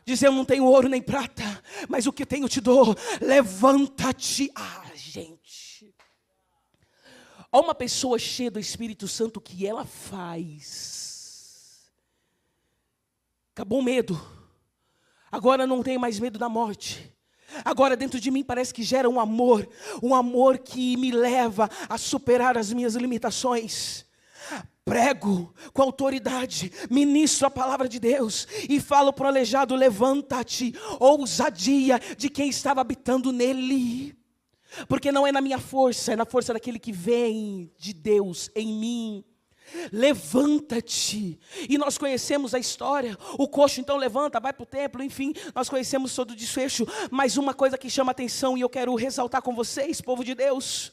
Dizer: eu não tenho ouro nem prata, mas o que tenho te dou. Levanta-te. Gente, há uma pessoa cheia do Espírito Santo, que ela faz. Acabou o medo. Agora não tenho mais medo da morte. Agora dentro de mim parece que gera um amor que me leva a superar as minhas limitações. Prego com autoridade, ministro a palavra de Deus e falo para o aleijado: levanta-te. Ousadia de quem estava habitando nele. Porque não é na minha força, é na força daquele que vem de Deus em mim. Levanta-te. E nós conhecemos a história. O coxo então levanta, vai para o templo, enfim, nós conhecemos todo o desfecho. Mas uma coisa que chama atenção e eu quero ressaltar com vocês, povo de Deus.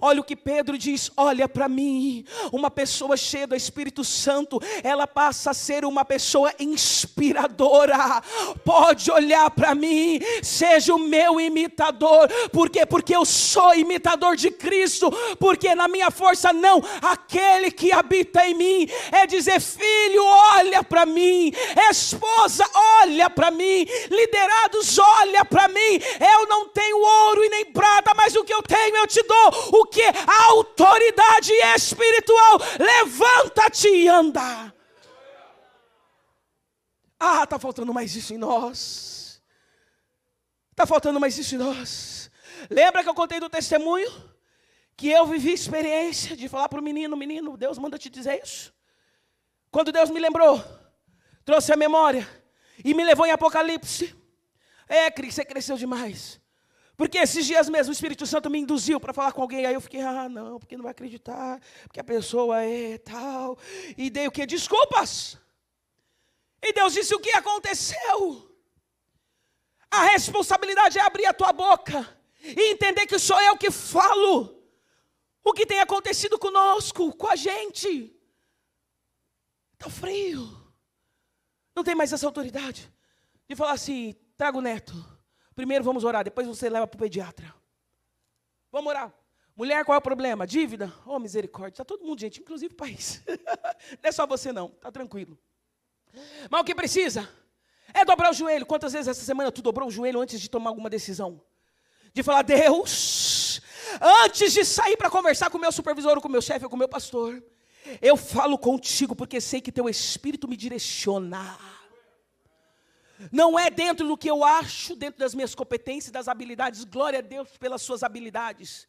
Olha o que Pedro diz: olha para mim. Uma pessoa cheia do Espírito Santo, ela passa a ser uma pessoa inspiradora. Pode olhar para mim, seja o meu imitador. Por quê? Porque eu sou imitador de Cristo. Porque na minha força não, aquele que habita em mim. É dizer: filho, olha para mim. Esposa, olha para mim. Liderados, olha para mim. Eu não tenho ouro e nem prata, mas o que eu tenho eu te dou. O que? A autoridade espiritual. Levanta-te e anda. Está faltando mais isso em nós. Está faltando mais isso em nós. Lembra que eu contei do testemunho? Que eu vivi experiência de falar para o menino, Deus manda te dizer isso. Quando Deus me lembrou, trouxe a memória e me levou em Apocalipse. Cris, você cresceu demais. Porque esses dias mesmo o Espírito Santo me induziu para falar com alguém. Aí eu fiquei: não, porque não vai acreditar, porque a pessoa é tal. E dei o quê? Desculpas. E Deus disse: o que aconteceu? A responsabilidade é abrir a tua boca e entender que sou eu que falo. O que tem acontecido conosco, com a gente. Está frio. Não tem mais essa autoridade de falar assim: traga o neto. Primeiro vamos orar, depois você leva para o pediatra. Vamos orar. Mulher, qual é o problema? Dívida? Oh, misericórdia. Está todo mundo, gente, inclusive o país. Não é só você não, está tranquilo. Mas o que precisa é dobrar o joelho. Quantas vezes essa semana tu dobrou o joelho antes de tomar alguma decisão? De falar: Deus, antes de sair para conversar com o meu supervisor, ou com o meu chefe, ou com o meu pastor, eu falo contigo porque sei que teu Espírito me direciona. Não é dentro do que eu acho, dentro das minhas competências, das habilidades. Glória a Deus pelas suas habilidades.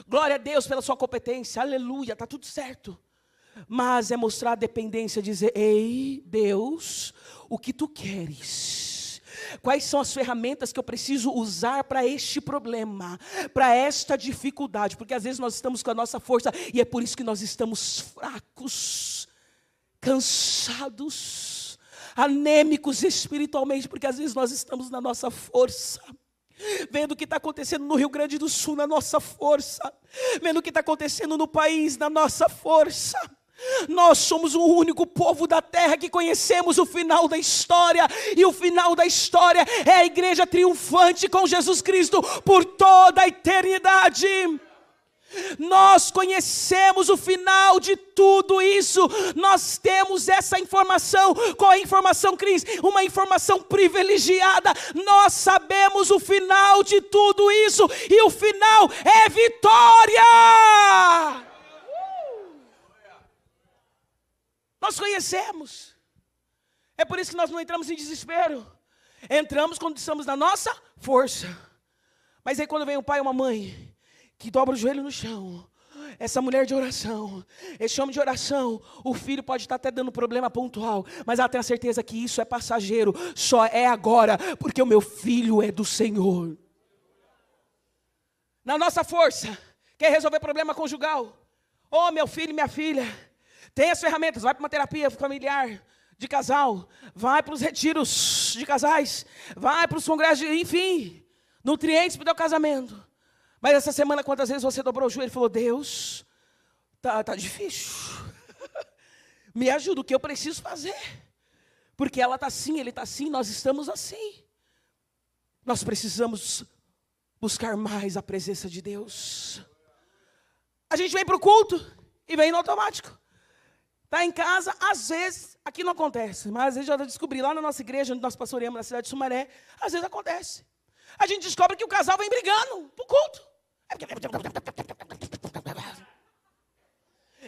Glória a Deus pela sua competência. Aleluia, está tudo certo. Mas é mostrar a dependência, dizer: ei, Deus, o que tu queres? Quais são as ferramentas que eu preciso usar para este problema, para esta dificuldade? Porque às vezes nós estamos com a nossa força e é por isso que nós estamos fracos, cansados, anêmicos espiritualmente, porque às vezes nós estamos na nossa força, vendo o que está acontecendo no Rio Grande do Sul, na nossa força, vendo o que está acontecendo no país, na nossa força. Nós somos o único povo da terra que conhecemos o final da história, e o final da história é a igreja triunfante com Jesus Cristo por toda a eternidade. Nós conhecemos o final de tudo isso. Nós temos essa informação. Qual é a informação, Cris? Uma informação privilegiada. Nós sabemos o final de tudo isso. E o final é vitória. Nós conhecemos. É por isso que nós não entramos em desespero. Entramos quando estamos na nossa força. Mas aí quando vem um pai ou uma mãe que dobra o joelho no chão, essa mulher de oração, esse homem de oração, o filho pode estar até dando problema pontual, mas ela tem a certeza que isso é passageiro, só é agora, porque o meu filho é do Senhor. Na nossa força, quer resolver problema conjugal? Oh, meu filho e minha filha, tem as ferramentas, vai para uma terapia familiar, de casal, vai para os retiros de casais, vai para os congressos, enfim, nutrientes para o teu casamento. Mas essa semana, quantas vezes você dobrou o joelho e falou, Deus, tá difícil. Me ajuda, o que eu preciso fazer? Porque ela está assim, ele está assim, nós estamos assim. Nós precisamos buscar mais a presença de Deus. A gente vem para o culto e vem no automático. Está em casa, às vezes, aqui não acontece, mas às vezes já descobri, lá na nossa igreja, onde nós pastoreamos na cidade de Sumaré, às vezes acontece. A gente descobre que o casal vem brigando para o culto.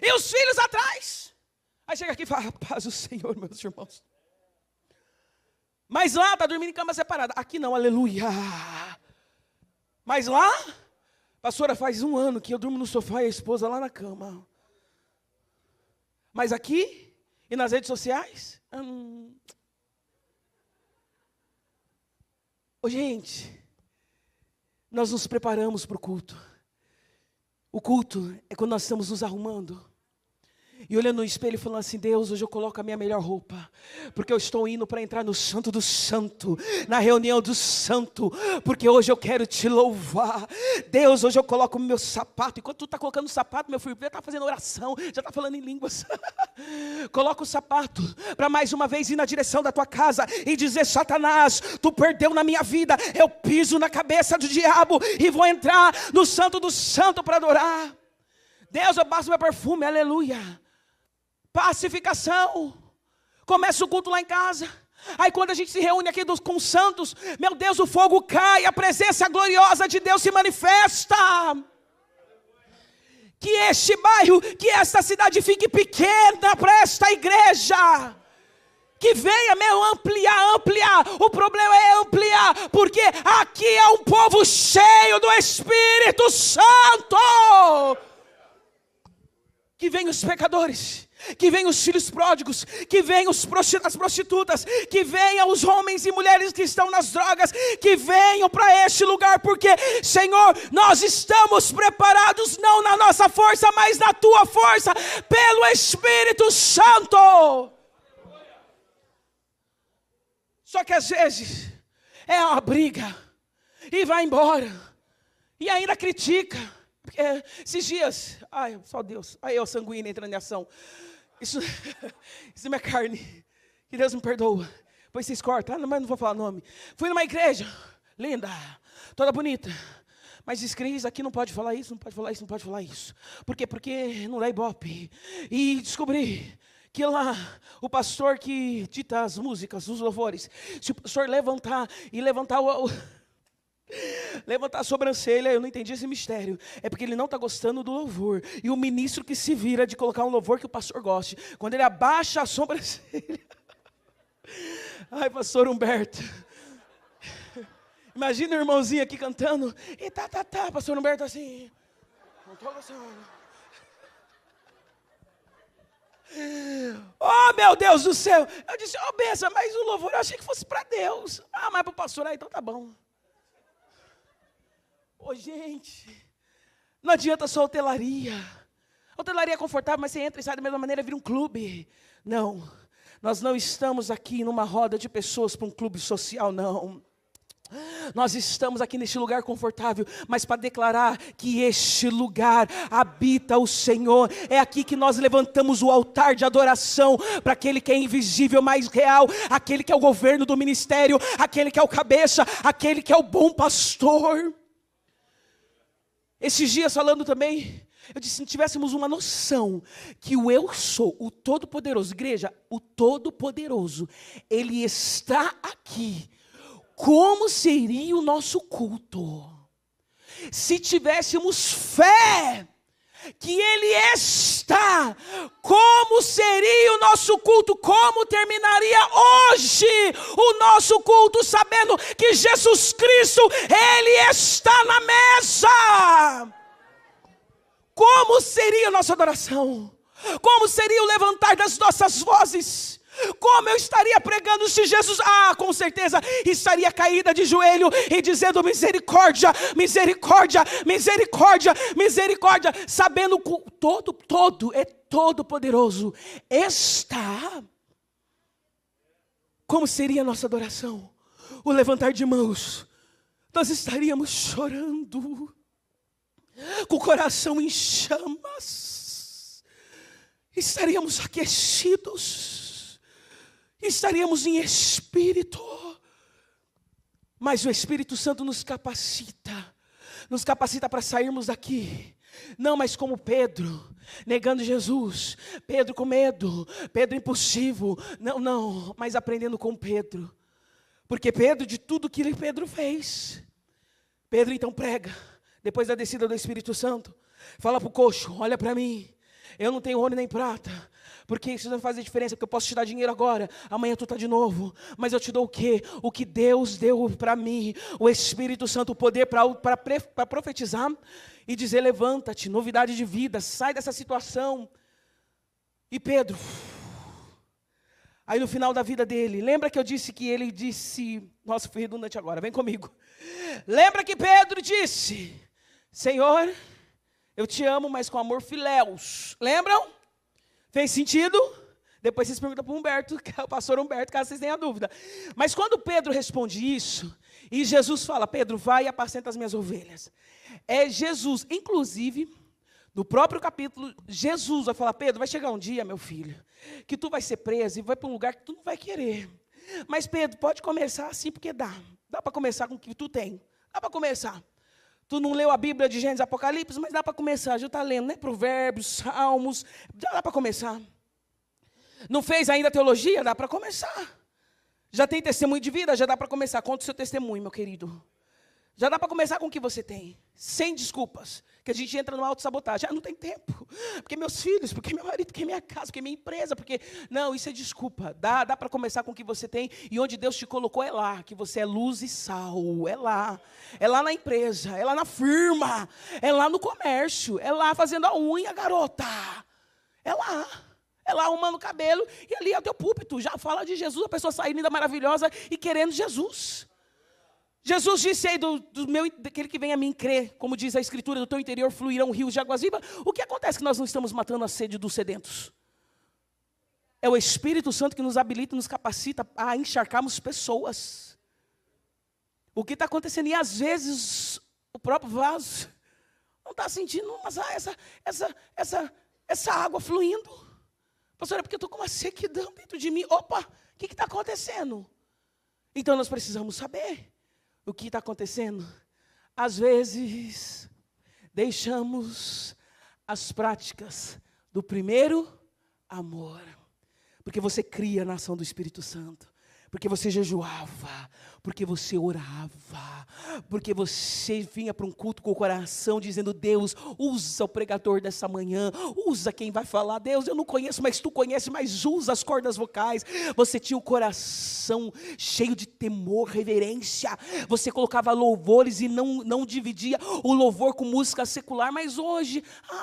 E os filhos atrás. Aí chega aqui e fala, paz do Senhor, meus irmãos. Mas lá está dormindo em cama separada. Aqui não, aleluia. Mas lá, pastora, faz 1 ano que eu durmo no sofá e a esposa lá na cama. Mas aqui e nas redes sociais, gente, nós nos preparamos para o culto. O culto é quando nós estamos nos arrumando e olhando no espelho e falando assim, Deus, hoje eu coloco a minha melhor roupa, porque eu estou indo para entrar no Santo do Santo, na reunião do Santo, porque hoje eu quero te louvar. Deus, hoje eu coloco o meu sapato. Enquanto tu está colocando o sapato, meu filho, já está fazendo oração, já está falando em línguas. Coloca o sapato para mais uma vez ir na direção da tua casa e dizer, Satanás, tu perdeu na minha vida, eu piso na cabeça do diabo e vou entrar no Santo do Santo para adorar. Deus, eu passo meu perfume, aleluia. Pacificação. Começa o culto lá em casa. Aí quando a gente se reúne aqui com os santos, meu Deus, o fogo cai, a presença gloriosa de Deus se manifesta. Que este bairro, que esta cidade fique pequena para esta igreja. Que venha, meu, ampliar. O problema é ampliar, porque aqui é um povo cheio do Espírito Santo. Que venham os pecadores, que venham os filhos pródigos, que venham as prostitutas, que venham os homens e mulheres que estão nas drogas, que venham para este lugar, porque, Senhor, nós estamos preparados não na nossa força, mas na tua força, pelo Espírito Santo. Só que às vezes é uma briga e vai embora e ainda critica. Porque esses dias, ai, só Deus, aí eu sanguíneo entrando em ação. Isso é minha carne, que Deus me perdoa. Depois vocês cortam, mas não vou falar nome. Fui numa igreja, linda, toda bonita. Mas diz, Cris, aqui não pode falar isso, não pode falar isso, não pode falar isso. Por quê? Porque não dá ibope. E descobri que lá, o pastor que dita as músicas, os louvores, se o pastor levantar levantar a sobrancelha, eu não entendi esse mistério. É porque ele não está gostando do louvor. E o ministro que se vira de colocar um louvor que o pastor goste. Quando ele abaixa a sobrancelha. Ai, pastor Humberto. Imagina o irmãozinho aqui cantando. E pastor Humberto assim. Não estou gostando. Oh, meu Deus do céu. Eu disse, benção, mas o louvor eu achei que fosse para Deus. Mas para o pastor, então tá bom. Gente, não adianta só hotelaria. Hotelaria é confortável, mas você entra e sai da mesma maneira, vira um clube. Não, nós não estamos aqui numa roda de pessoas para um clube social, não. Nós estamos aqui neste lugar confortável, mas para declarar que este lugar habita o Senhor. É aqui que nós levantamos o altar de adoração para aquele que é invisível, mais real, aquele que é o governo do ministério, aquele que é o cabeça, aquele que é o bom pastor. Esses dias falando também, eu disse, se tivéssemos uma noção que o eu sou, o Todo-Poderoso, igreja, o Todo-Poderoso, Ele está aqui, como seria o nosso culto? Se tivéssemos fé que Ele está, como seria o nosso culto? Como terminaria hoje o nosso culto, sabendo que Jesus Cristo, Ele está na mesa? Como seria a nossa adoração? Como seria o levantar das nossas vozes? Como eu estaria pregando se Jesus, com certeza, estaria caída de joelho e dizendo misericórdia, misericórdia, misericórdia, misericórdia, sabendo que todo poderoso está. Como seria a nossa adoração? O levantar de mãos, nós estaríamos chorando, com o coração em chamas, estaríamos aquecidos, estaríamos em espírito, mas o Espírito Santo nos capacita para sairmos daqui, não mais como Pedro, negando Jesus, Pedro com medo, Pedro impulsivo, não, mas aprendendo com Pedro, porque Pedro, de tudo que Pedro fez, Pedro então prega, depois da descida do Espírito Santo, fala para o coxo, olha para mim, eu não tenho ouro nem prata, porque isso não faz diferença, porque eu posso te dar dinheiro agora, amanhã tu está de novo, mas eu te dou o quê? O que Deus deu para mim, o Espírito Santo, o poder para profetizar e dizer, levanta-te, novidade de vida, sai dessa situação. E Pedro, aí no final da vida dele, lembra que eu disse que ele disse, nossa, fui redundante agora, vem comigo. Lembra que Pedro disse, Senhor, eu te amo, mas com amor filéus. Lembram? Fez sentido? Depois vocês perguntam para o Humberto, o pastor Humberto, caso vocês tenham dúvida. Mas quando Pedro responde isso, e Jesus fala, Pedro, vai e apacenta as minhas ovelhas. É Jesus, inclusive, no próprio capítulo, Jesus vai falar, Pedro, vai chegar um dia, meu filho, que tu vai ser preso e vai para um lugar que tu não vai querer. Mas Pedro, pode começar assim, porque dá para começar com o que tu tem. Dá para começar. Tu não leu a Bíblia de Gênesis e Apocalipse, mas dá para começar, já está lendo, né? Provérbios, Salmos, já dá para começar. Não fez ainda teologia? Dá para começar. Já tem testemunho de vida? Já dá para começar. Conta o seu testemunho, meu querido. Já dá para começar com o que você tem, sem desculpas, que a gente entra numa autossabotagem. Não tem tempo, porque meus filhos, porque meu marido, porque minha casa, porque minha empresa, porque... Não, isso é desculpa. Dá para começar com o que você tem, e onde Deus te colocou é lá, que você é luz e sal, é lá na empresa, é lá na firma, é lá no comércio, é lá fazendo a unha, garota, é lá arrumando o cabelo, e ali é o teu púlpito, já fala de Jesus, a pessoa sai linda, maravilhosa, e querendo Jesus. Jesus disse aí, daquele que vem a mim crer, como diz a Escritura, do teu interior fluirão rios de águas vivas. O que acontece que nós não estamos matando a sede dos sedentos? É o Espírito Santo que nos habilita e nos capacita a encharcarmos pessoas. O que está acontecendo? E às vezes, o próprio vaso não está sentindo, mas essa água fluindo. Pastor, é porque eu estou com uma sequidão dentro de mim. Opa, o que está acontecendo? Então nós precisamos saber. O que está acontecendo? Às vezes, deixamos as práticas do primeiro amor. Porque você cria na ação do Espírito Santo. Porque você jejuava. Porque você orava. Porque você vinha para um culto com o coração dizendo, Deus, usa o pregador dessa manhã. Usa quem vai falar. Deus, eu não conheço, mas tu conhece, mas usa as cordas vocais. Você tinha o coração cheio de temor, reverência. Você colocava louvores e não dividia o louvor com música secular. Mas hoje,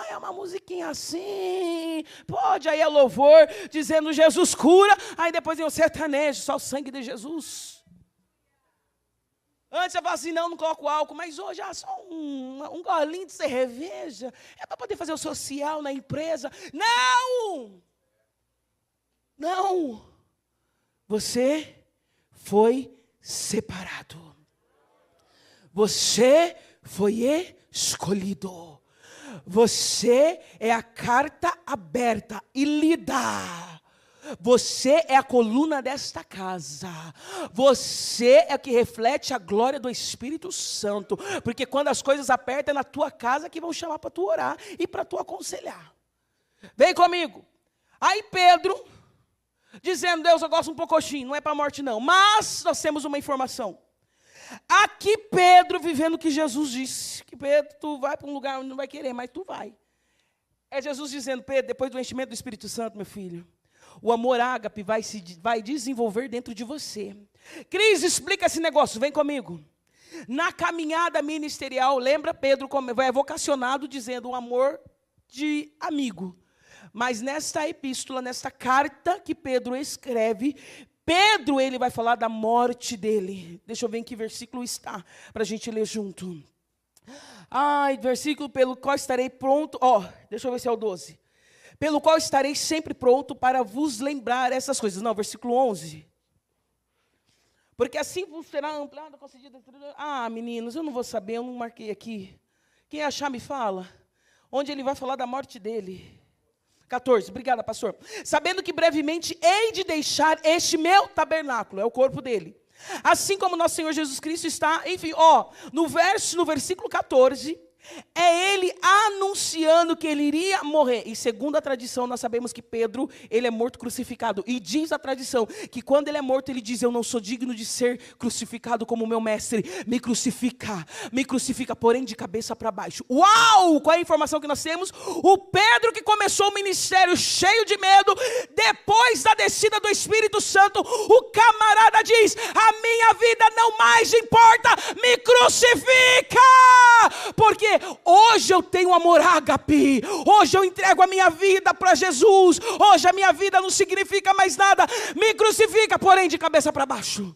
é uma musiquinha assim. Pode, aí é louvor dizendo Jesus cura. Aí depois vem o sertanejo, só o sangue de Jesus. Antes eu falava assim, não coloco álcool, mas hoje só um golinho de cerveja. É para poder fazer o social na empresa. Não. Você foi separado. Você foi escolhido. Você é a carta aberta e lida Você é a coluna desta casa. Você é o que reflete a glória do Espírito Santo. Porque quando as coisas apertam, é na tua casa que vão chamar para tu orar e para tu aconselhar. Vem comigo. Aí Pedro, dizendo, Deus, eu gosto um pouquinho, não é para a morte não. Mas nós temos uma informação. Aqui Pedro vivendo o que Jesus disse. Que Pedro, tu vai para um lugar onde não vai querer, mas tu vai. É Jesus dizendo, Pedro, depois do enchimento do Espírito Santo, meu filho, o amor ágape vai desenvolver dentro de você. Cris, explica esse negócio, vem comigo. Na caminhada ministerial, lembra Pedro é vocacionado dizendo o amor de amigo. Mas nesta epístola, nesta carta que Pedro escreve, Pedro ele vai falar da morte dele. Deixa eu ver em que versículo está, para a gente ler junto. Versículo pelo qual estarei pronto. Deixa eu ver se é o 12. Pelo qual estarei sempre pronto para vos lembrar essas coisas. Não, versículo 11. Porque assim vos será ampliado, concedido. Meninos, eu não vou saber, eu não marquei aqui. Quem achar me fala. Onde ele vai falar da morte dele. 14, obrigada, pastor. Sabendo que brevemente hei de deixar este meu tabernáculo, é o corpo dele. Assim como nosso Senhor Jesus Cristo está, enfim, no versículo 14, é ele anunciando que ele iria morrer. E segundo a tradição, nós sabemos que Pedro, ele é morto crucificado. E diz a tradição que quando ele é morto, ele diz, eu não sou digno de ser crucificado como meu mestre. Me crucifica, porém de cabeça para baixo. Uau! Qual é a informação que nós temos? O Pedro que começou o ministério cheio de medo, depois da descida do Espírito Santo, o camarada diz, a minha vida não mais importa, me crucifica! Porque hoje eu tenho amor ágape, hoje eu entrego a minha vida para Jesus, hoje a minha vida não significa mais nada, me crucifica, porém de cabeça para baixo.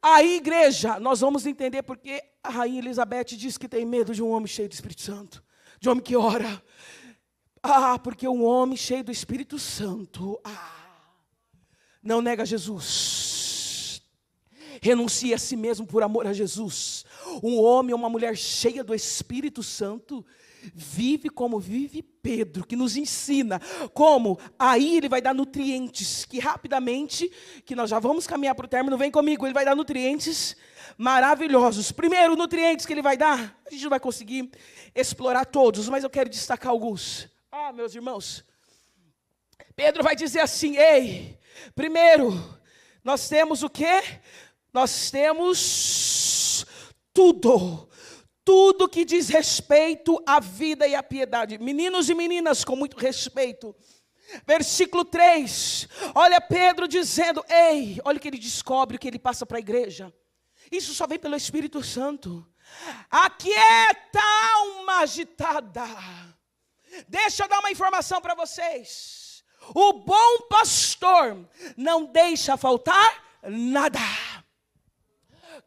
Aí, igreja, nós vamos entender porque a rainha Elizabeth diz que tem medo de um homem cheio do Espírito Santo, de um homem que ora. Porque um homem cheio do Espírito Santo, não nega Jesus, renuncia a si mesmo por amor a Jesus. Um homem ou uma mulher cheia do Espírito Santo vive como vive Pedro, que nos ensina como, aí ele vai dar nutrientes, que rapidamente, que nós já vamos caminhar para o término, vem comigo, ele vai dar nutrientes maravilhosos. Primeiro, nutrientes que ele vai dar, a gente não vai conseguir explorar todos, mas eu quero destacar alguns. Meus irmãos, Pedro vai dizer assim, primeiro, nós temos o quê? Nós temos tudo que diz respeito à vida e à piedade. Meninos e meninas, com muito respeito. Versículo 3, olha Pedro dizendo, olha o que ele descobre, o que ele passa para a igreja. Isso só vem pelo Espírito Santo. Aquieta alma agitada. Deixa eu dar uma informação para vocês. O bom pastor não deixa faltar nada.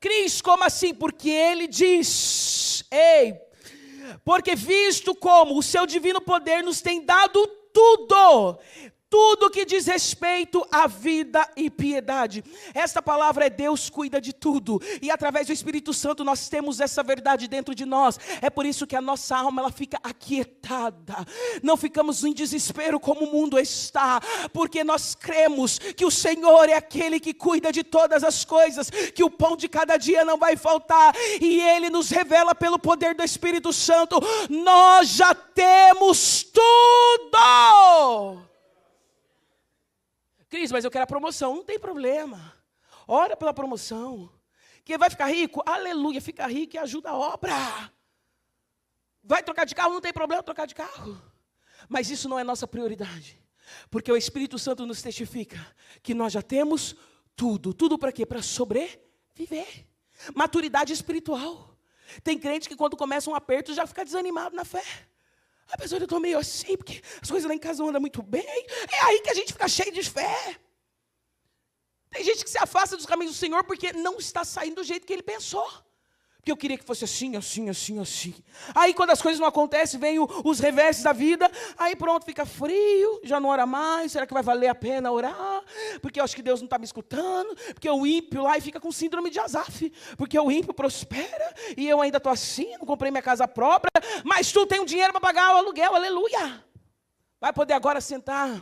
Cris, como assim? Porque ele diz, porque visto como o seu divino poder nos tem dado tudo que diz respeito à vida e piedade. Esta palavra é Deus cuida de tudo. E através do Espírito Santo nós temos essa verdade dentro de nós. É por isso que a nossa alma ela fica aquietada. Não ficamos em desespero como o mundo está. Porque nós cremos que o Senhor é aquele que cuida de todas as coisas. Que o pão de cada dia não vai faltar. E Ele nos revela pelo poder do Espírito Santo. Nós já temos tudo. Cris, mas eu quero a promoção. Não tem problema. Ora pela promoção. Quem vai ficar rico? Aleluia, fica rico e ajuda a obra. Vai trocar de carro? Não tem problema trocar de carro. Mas isso não é nossa prioridade. Porque o Espírito Santo nos testifica que nós já temos tudo. Tudo para quê? Para sobreviver. Maturidade espiritual. Tem crente que quando começa um aperto já fica desanimado na fé. Apesar de eu estou meio assim, porque as coisas lá em casa não andam muito bem. É aí que a gente fica cheio de fé. Tem gente que se afasta dos caminhos do Senhor porque não está saindo do jeito que ele pensou. Porque eu queria que fosse assim, assim, assim, assim. Aí quando as coisas não acontecem, vem os reversos da vida. Aí pronto, fica frio, já não ora mais. Será que vai valer a pena orar? Porque eu acho que Deus não está me escutando. Porque o ímpio lá e fica com síndrome de Asaf. Porque o ímpio prospera e eu ainda estou assim, não comprei minha casa própria. Mas tu tem um dinheiro para pagar o aluguel, aleluia. Vai poder agora sentar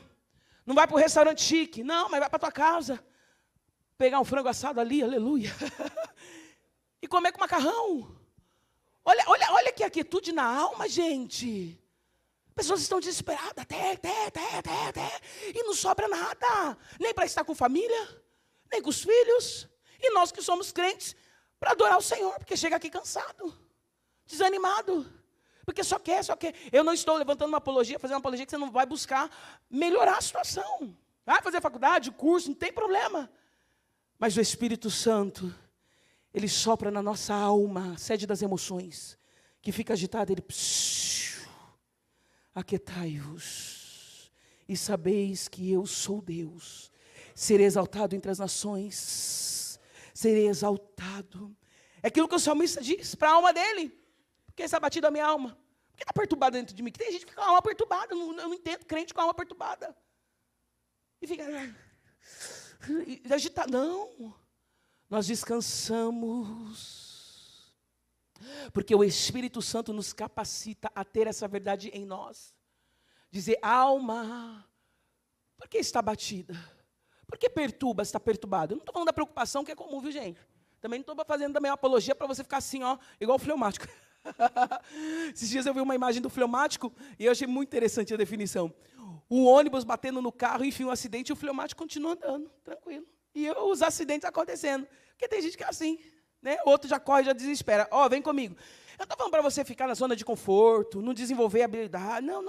Não vai para o restaurante chique. Não, mas vai para a tua casa. Pegar um frango assado ali, aleluia. E comer com macarrão. Olha que quietude na alma, gente. Pessoas estão desesperadas, até, e não sobra nada. Nem para estar com família, nem com os filhos. E nós que somos crentes, para adorar o Senhor, porque chega aqui cansado, desanimado. Porque só quer. Eu não estou levantando uma apologia, fazendo uma apologia que você não vai buscar melhorar a situação. Vai fazer faculdade, curso, não tem problema. Mas o Espírito Santo, ele sopra na nossa alma, sede das emoções, que fica agitada, ele... Aquietai-vos, e sabeis que eu sou Deus. Serei exaltado entre as nações, serei exaltado. É aquilo que o salmista diz para a alma dele. Por que está batida a minha alma? Por que está perturbada dentro de mim? Porque tem gente que fica com a alma perturbada. Eu não entendo crente com a alma perturbada. E fica... E agita. Não. Nós descansamos. Porque o Espírito Santo nos capacita a ter essa verdade em nós. Dizer, alma, por que está batida? Por que perturba, está perturbado? Eu não estou falando da preocupação que é comum, viu, gente? Também não estou fazendo também uma apologia para você ficar assim, ó, igual o fleumático. Esses dias eu vi uma imagem do fleumático e eu achei muito interessante a definição. O ônibus batendo no carro, enfim, um acidente, e o fleumático continua andando, tranquilo. E os acidentes acontecendo. Porque tem gente que é assim, né? O outro já corre, já desespera. Ó, vem comigo. Eu estou falando para você ficar na zona de conforto, não desenvolver habilidade. Não.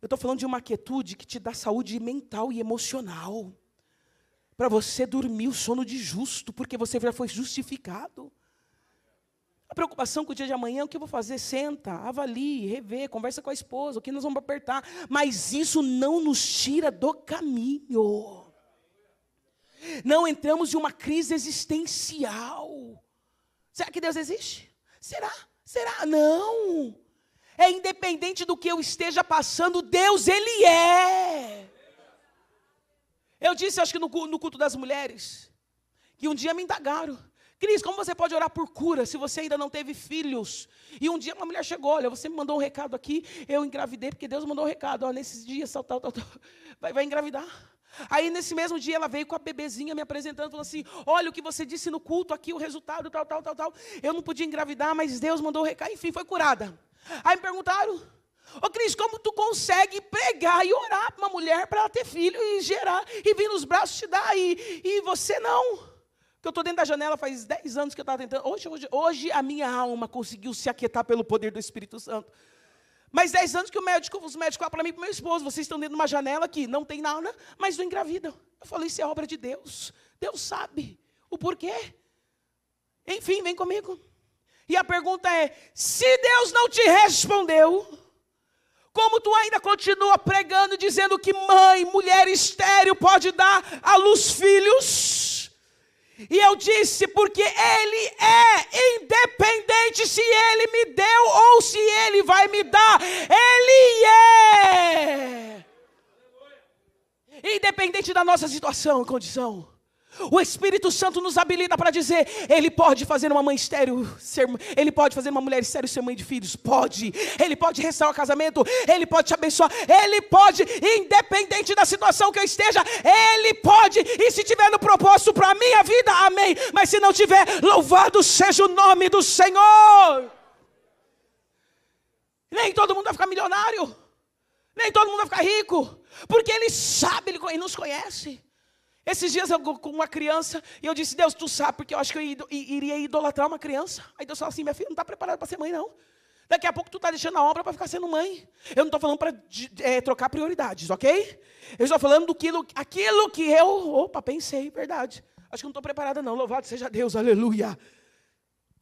Eu estou falando de uma quietude que te dá saúde mental e emocional. Para você dormir o sono de justo, porque você já foi justificado. A preocupação com o dia de amanhã, o que eu vou fazer? Senta, avalie, revê, conversa com a esposa, o que nós vamos apertar. Mas isso não nos tira do caminho. Não entramos em uma crise existencial. Será que Deus existe? Será? Não. É independente do que eu esteja passando, Deus, Ele é. Eu disse, acho que no culto das mulheres, que um dia me indagaram. Cris, como você pode orar por cura se você ainda não teve filhos? E um dia uma mulher chegou, olha, você me mandou um recado aqui, eu engravidei, porque Deus mandou um recado, ó, nesses dias, tal, vai engravidar. Aí nesse mesmo dia ela veio com a bebezinha me apresentando, falou assim, olha o que você disse no culto aqui, o resultado, tal. Eu não podia engravidar, mas Deus mandou o recado, enfim, foi curada. Aí me perguntaram, ô Cris, como tu consegue pregar e orar para uma mulher para ela ter filho e gerar, e vir nos braços te dar, e você não? Porque eu estou dentro da janela faz 10 anos que eu estava tentando. Hoje a minha alma conseguiu se aquietar pelo poder do Espírito Santo. Mas 10 anos que os médicos falam para mim e para o meu esposo, vocês estão dentro de uma janela que não tem nada, mas não engravidam. Eu falei, isso é obra de Deus. Deus sabe o porquê. Enfim, vem comigo. E a pergunta é, se Deus não te respondeu, como tu ainda continua pregando, dizendo que mãe, mulher estéril pode dar à luz filhos? E eu disse, porque Ele é independente se Ele me deu ou se Ele vai me dar. Ele é. Independente da nossa situação e condição. O Espírito Santo nos habilita para dizer, Ele pode fazer uma mãe estéril, Ele pode fazer uma mulher estéril ser mãe de filhos, pode. Ele pode restaurar o casamento, Ele pode te abençoar, Ele pode, independente da situação que eu esteja, Ele pode. E se tiver no propósito para a minha vida, amém. Mas se não tiver, louvado seja o nome do Senhor. Nem todo mundo vai ficar milionário, nem todo mundo vai ficar rico, porque Ele sabe, Ele nos conhece. Esses dias eu com uma criança, e eu disse, Deus, tu sabe, porque eu acho que eu iria idolatrar uma criança. Aí Deus falou assim, minha filha não está preparada para ser mãe, não. Daqui a pouco tu está deixando a obra para ficar sendo mãe. Eu não estou falando para trocar prioridades, ok? Eu estou falando aquilo que eu, pensei, verdade. Acho que não estou preparada não, louvado seja Deus, aleluia.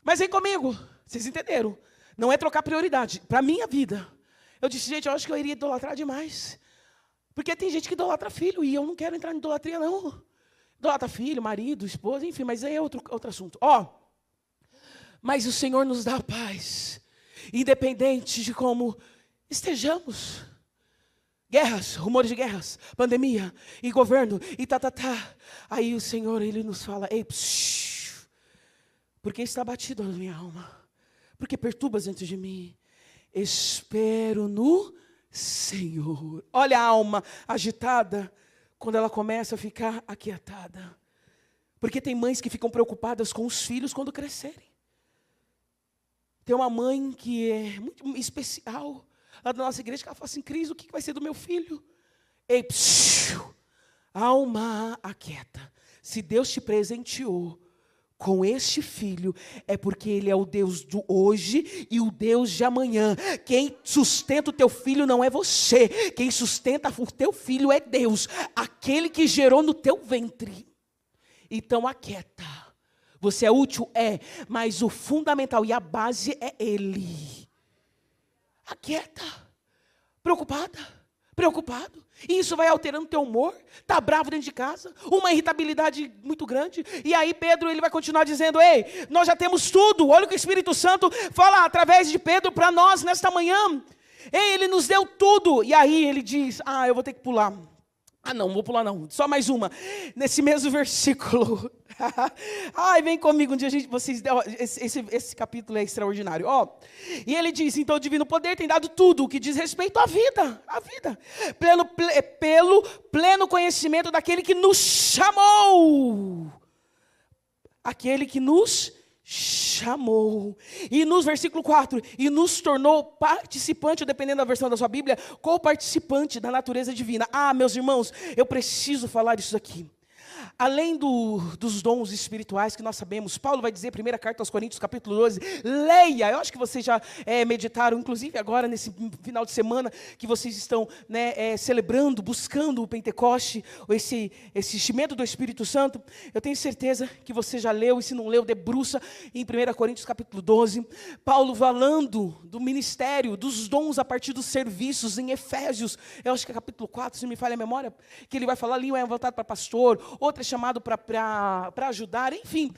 Mas vem comigo, vocês entenderam? Não é trocar prioridade, para a minha vida. Eu disse, gente, eu acho que eu iria idolatrar demais. Porque tem gente que idolatra filho, e eu não quero entrar em idolatria, não. Idolatra filho, marido, esposa, enfim, mas aí é outro assunto. Mas o Senhor nos dá paz, independente de como estejamos. Guerras, rumores de guerras, pandemia, e governo, e Aí o Senhor, Ele nos fala, ei, porque está batido na minha alma? Porque perturbas dentro de mim? Espero no Senhor. Olha a alma agitada quando ela começa a ficar aquietada. Porque tem mães que ficam preocupadas com os filhos quando crescerem. Tem uma mãe que é muito especial lá da nossa igreja, que ela fala assim: Cris, o que vai ser do meu filho? Ei, alma aquieta. Se Deus te presenteou com este filho, é porque Ele é o Deus do hoje e o Deus de amanhã. Quem sustenta o teu filho não é você. Quem sustenta o teu filho é Deus, aquele que gerou no teu ventre. Então aquieta. Você é útil? É, mas o fundamental e a base é Ele. Aquieta. Preocupado. E isso vai alterando teu humor. Está bravo dentro de casa. Uma irritabilidade muito grande. E aí Pedro ele vai continuar dizendo: ei, nós já temos tudo. Olha o que o Espírito Santo fala através de Pedro para nós nesta manhã. Ei, ele nos deu tudo. E aí ele diz: eu vou ter que pular. Não vou pular não. Só mais uma. Nesse mesmo versículo. Vem comigo um dia esse capítulo é extraordinário. E ele diz: então o divino poder tem dado tudo o que diz respeito à vida, pelo pleno conhecimento daquele que nos chamou. Aquele que nos chamou. E no versículo 4, e nos tornou participante, dependendo da versão da sua Bíblia, co-participante da natureza divina. Meus irmãos, eu preciso falar isso aqui. Além dos dons espirituais que nós sabemos, Paulo vai dizer, primeira carta aos Coríntios, capítulo 12, leia. Eu acho que vocês já meditaram, inclusive agora nesse final de semana, que vocês estão celebrando, buscando o Pentecoste, esse enchimento do Espírito Santo. Eu tenho certeza que você já leu, e se não leu, debruça em 1 Coríntios, capítulo 12. Paulo falando do ministério, dos dons a partir dos serviços em Efésios. Eu acho que é capítulo 4, se me falha a memória, que ele vai falar ali, é voltado para pastor, outra é chamado para ajudar, enfim.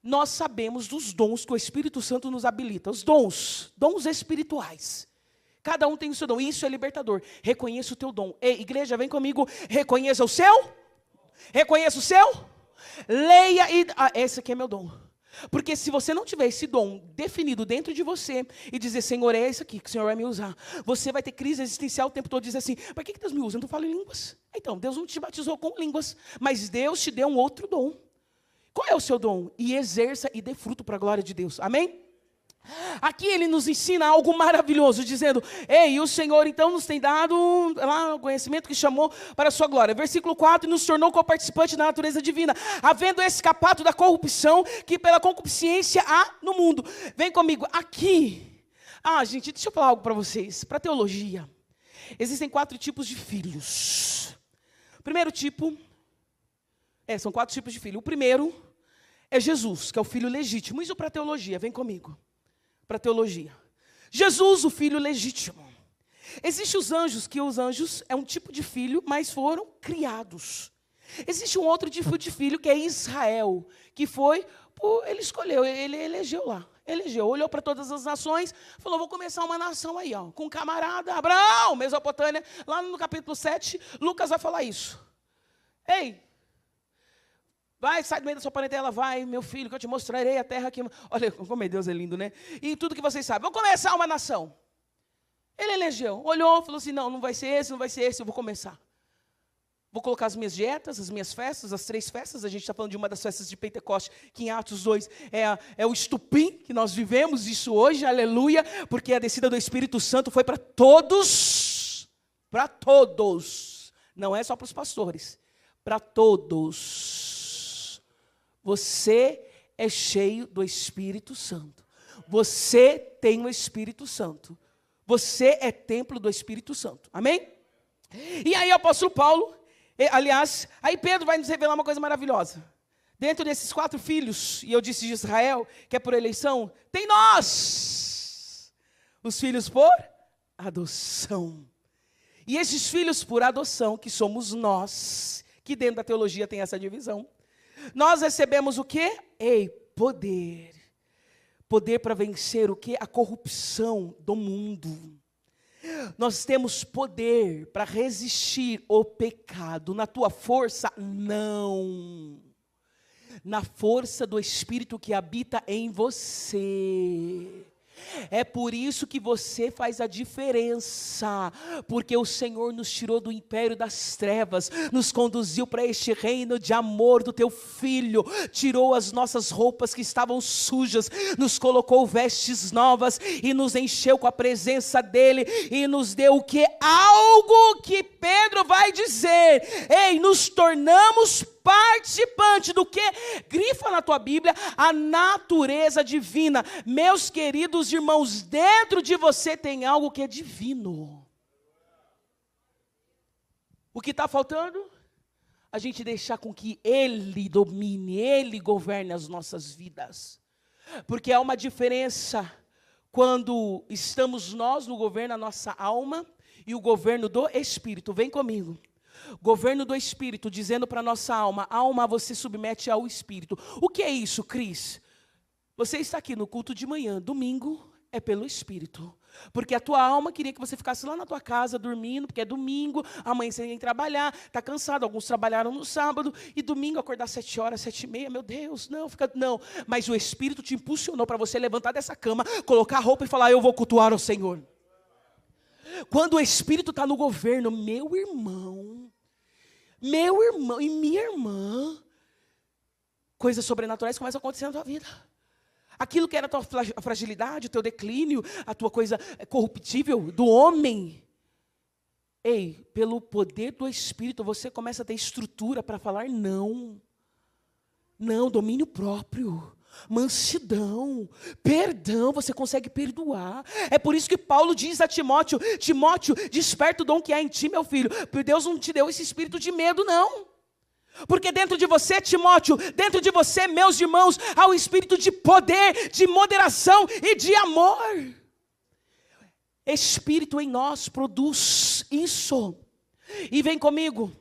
Nós sabemos dos dons que o Espírito Santo nos habilita. Os dons espirituais. Cada um tem o seu dom, isso é libertador. Reconheça o teu dom. Ei, igreja, vem comigo, reconheça o seu. Reconheça o seu. Leia e... esse aqui é meu dom. Porque se você não tiver esse dom definido dentro de você e dizer: Senhor, é isso aqui que o Senhor vai me usar, você vai ter crise existencial o tempo todo, dizer assim: para que Deus me usa? Eu não falo em línguas. Então, Deus não te batizou com línguas, mas Deus te deu um outro dom. Qual é o seu dom? E exerça e dê fruto para a glória de Deus. Amém? Aqui ele nos ensina algo maravilhoso, dizendo: ei, o Senhor então nos tem dado lá o conhecimento que chamou para a sua glória. Versículo 4, e nos tornou co-participante da natureza divina, havendo escapado da corrupção que pela concupiscência há no mundo. Vem comigo, aqui. Gente, deixa eu falar algo para vocês, para teologia. Existem 4 tipos de filhos. O primeiro tipo, são 4 tipos de filho. O primeiro é Jesus, que é o filho legítimo. Isso para teologia, vem comigo. Para teologia. Jesus, o filho legítimo. Existem os anjos, que os anjos é um tipo de filho, mas foram criados. Existe um outro tipo de filho, que é Israel, que foi, ele escolheu, ele elegeu lá. Elegeu, olhou para todas as nações, falou: vou começar uma nação aí, com um camarada, Abraão, Mesopotâmia. Lá no capítulo 7, Lucas vai falar isso. Ei, vai, sai do meio da sua parentela, vai, meu filho, que eu te mostrarei a terra aqui. Olha, como Deus é lindo, né? E tudo que vocês sabem. Vamos começar uma nação. Ele elegeu, olhou, falou assim: não vai ser esse, eu vou começar. Vou colocar as minhas dietas, as minhas festas, as 3 festas. A gente está falando de uma das festas de Pentecoste, que em Atos 2 é o estupim que nós vivemos isso hoje, aleluia, porque a descida do Espírito Santo foi para todos, não é só para os pastores, para todos. Você é cheio do Espírito Santo. Você tem o Espírito Santo. Você é templo do Espírito Santo. Amém? E aí o apóstolo Paulo, aliás, aí Pedro vai nos revelar uma coisa maravilhosa. Dentro desses 4 filhos, e eu disse de Israel, que é por eleição, tem nós, os filhos por adoção. E esses filhos por adoção, que somos nós, que dentro da teologia tem essa divisão, nós recebemos o quê? Poder. Poder para vencer o quê? A corrupção do mundo. Nós temos poder para resistir ao pecado. Na tua força, não. Na força do Espírito que habita em você. É por isso que você faz a diferença, porque o Senhor nos tirou do império das trevas, nos conduziu para este reino de amor do teu Filho, tirou as nossas roupas que estavam sujas, nos colocou vestes novas e nos encheu com a presença dEle e nos deu o que? Algo que Pedro vai dizer: ei, nos tornamos participante do que? Grifa na tua Bíblia, a natureza divina. Meus queridos irmãos, dentro de você tem algo que é divino. O que está faltando? A gente deixar com que Ele domine, Ele governe as nossas vidas. Porque há uma diferença quando estamos nós no governo da nossa alma e o governo do Espírito. Vem comigo. Governo do Espírito, dizendo para a nossa alma: alma, você submete ao Espírito. O que é isso, Cris? Você está aqui no culto de manhã, domingo é pelo Espírito. Porque a tua alma queria que você ficasse lá na tua casa dormindo, porque é domingo, amanhã você tem que trabalhar, está cansado, alguns trabalharam no sábado, e domingo acordar 7 horas, 7h30, meu Deus, não. Mas o Espírito te impulsionou para você levantar dessa cama, colocar a roupa e falar: eu vou cultuar ao Senhor. Quando o Espírito está no governo, meu irmão e minha irmã, coisas sobrenaturais começam a acontecer na tua vida. Aquilo que era a tua fragilidade, o teu declínio, a tua coisa corruptível do homem. Ei, pelo poder do Espírito, você começa a ter estrutura para falar não. Não, domínio próprio. Mansidão, perdão, você consegue perdoar. É por isso que Paulo diz a Timóteo: Timóteo, desperta o dom que há em ti, meu filho. Porque Deus não te deu esse espírito de medo, não. Porque dentro de você, Timóteo, dentro de você, meus irmãos, há um espírito de poder, de moderação e de amor. Espírito em nós produz isso. E vem comigo.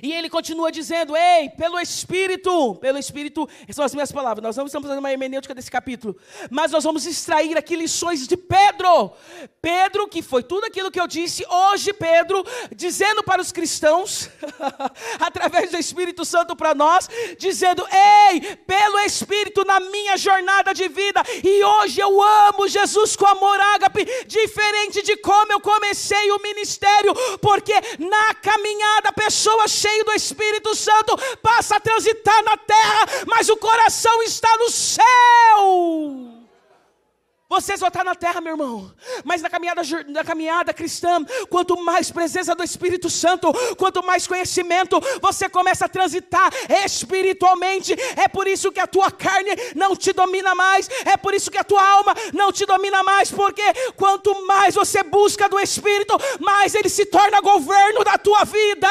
E ele continua dizendo: ei, pelo Espírito, são as minhas palavras, nós não estamos fazendo uma hermenêutica desse capítulo, mas nós vamos extrair aqui lições de Pedro, que foi tudo aquilo que eu disse, hoje Pedro, dizendo para os cristãos, através do Espírito Santo para nós, dizendo: ei, pelo Espírito na minha jornada de vida, e hoje eu amo Jesus com amor ágape, diferente de como eu comecei o ministério, porque na caminhada a pessoa cheio do Espírito Santo passa a transitar na terra, mas o coração está no céu. Você só está na terra, meu irmão, mas na caminhada cristã, quanto mais presença do Espírito Santo, quanto mais conhecimento, você começa a transitar espiritualmente. É por isso que a tua carne não te domina mais, é por isso que a tua alma não te domina mais, porque quanto mais você busca do Espírito, mais ele se torna governo da tua vida.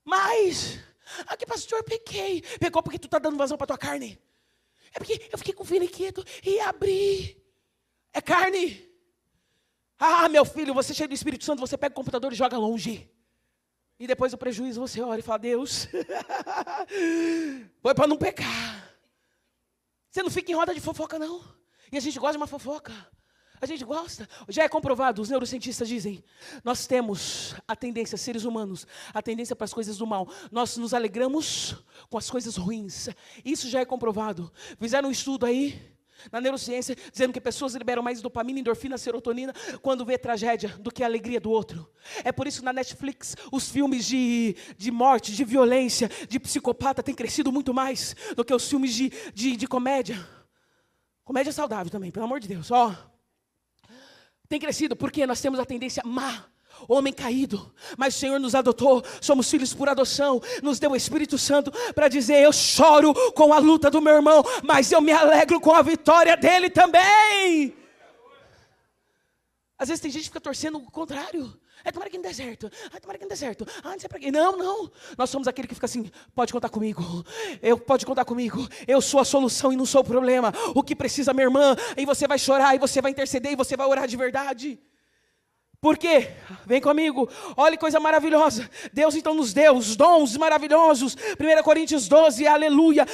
Mas... aqui, pastor, pequei. Pecou porque tu está dando vazão para a tua carne. É porque eu fiquei com finiquito e abri. É carne. Ah, meu filho, você cheio do Espírito Santo, você pega o computador e joga longe. E depois do prejuízo você ora e fala: Deus, foi para não pecar. Você não fica em roda de fofoca, não. E a gente gosta de uma fofoca. A gente gosta. Já é comprovado, os neurocientistas dizem, nós temos a tendência, seres humanos, a tendência para as coisas do mal. Nós nos alegramos com as coisas ruins. Isso já é comprovado. Fizeram um estudo aí, na neurociência, dizendo que pessoas liberam mais dopamina, endorfina, serotonina, quando vê tragédia, do que a alegria do outro. É por isso que na Netflix, os filmes de morte, de violência, de psicopata, têm crescido muito mais do que os filmes de comédia. Comédia saudável também, pelo amor de Deus, ó. Tem crescido porque nós temos a tendência má, homem caído, mas o Senhor nos adotou, somos filhos por adoção, nos deu o Espírito Santo para dizer: eu choro com a luta do meu irmão, mas eu me alegro com a vitória dele também. Às vezes tem gente que fica torcendo o contrário. Tomara que não dê certo. Tomara que não dê certo. Não sei pra quê. Não. Nós somos aquele que fica assim: pode contar comigo. Pode contar comigo. Eu sou a solução e não sou o problema. O que precisa, minha irmã? E você vai chorar, e você vai interceder, e você vai orar de verdade. Por quê? Vem comigo, olha que coisa maravilhosa. Deus então nos deu os dons maravilhosos. 1 Coríntios 12, aleluia.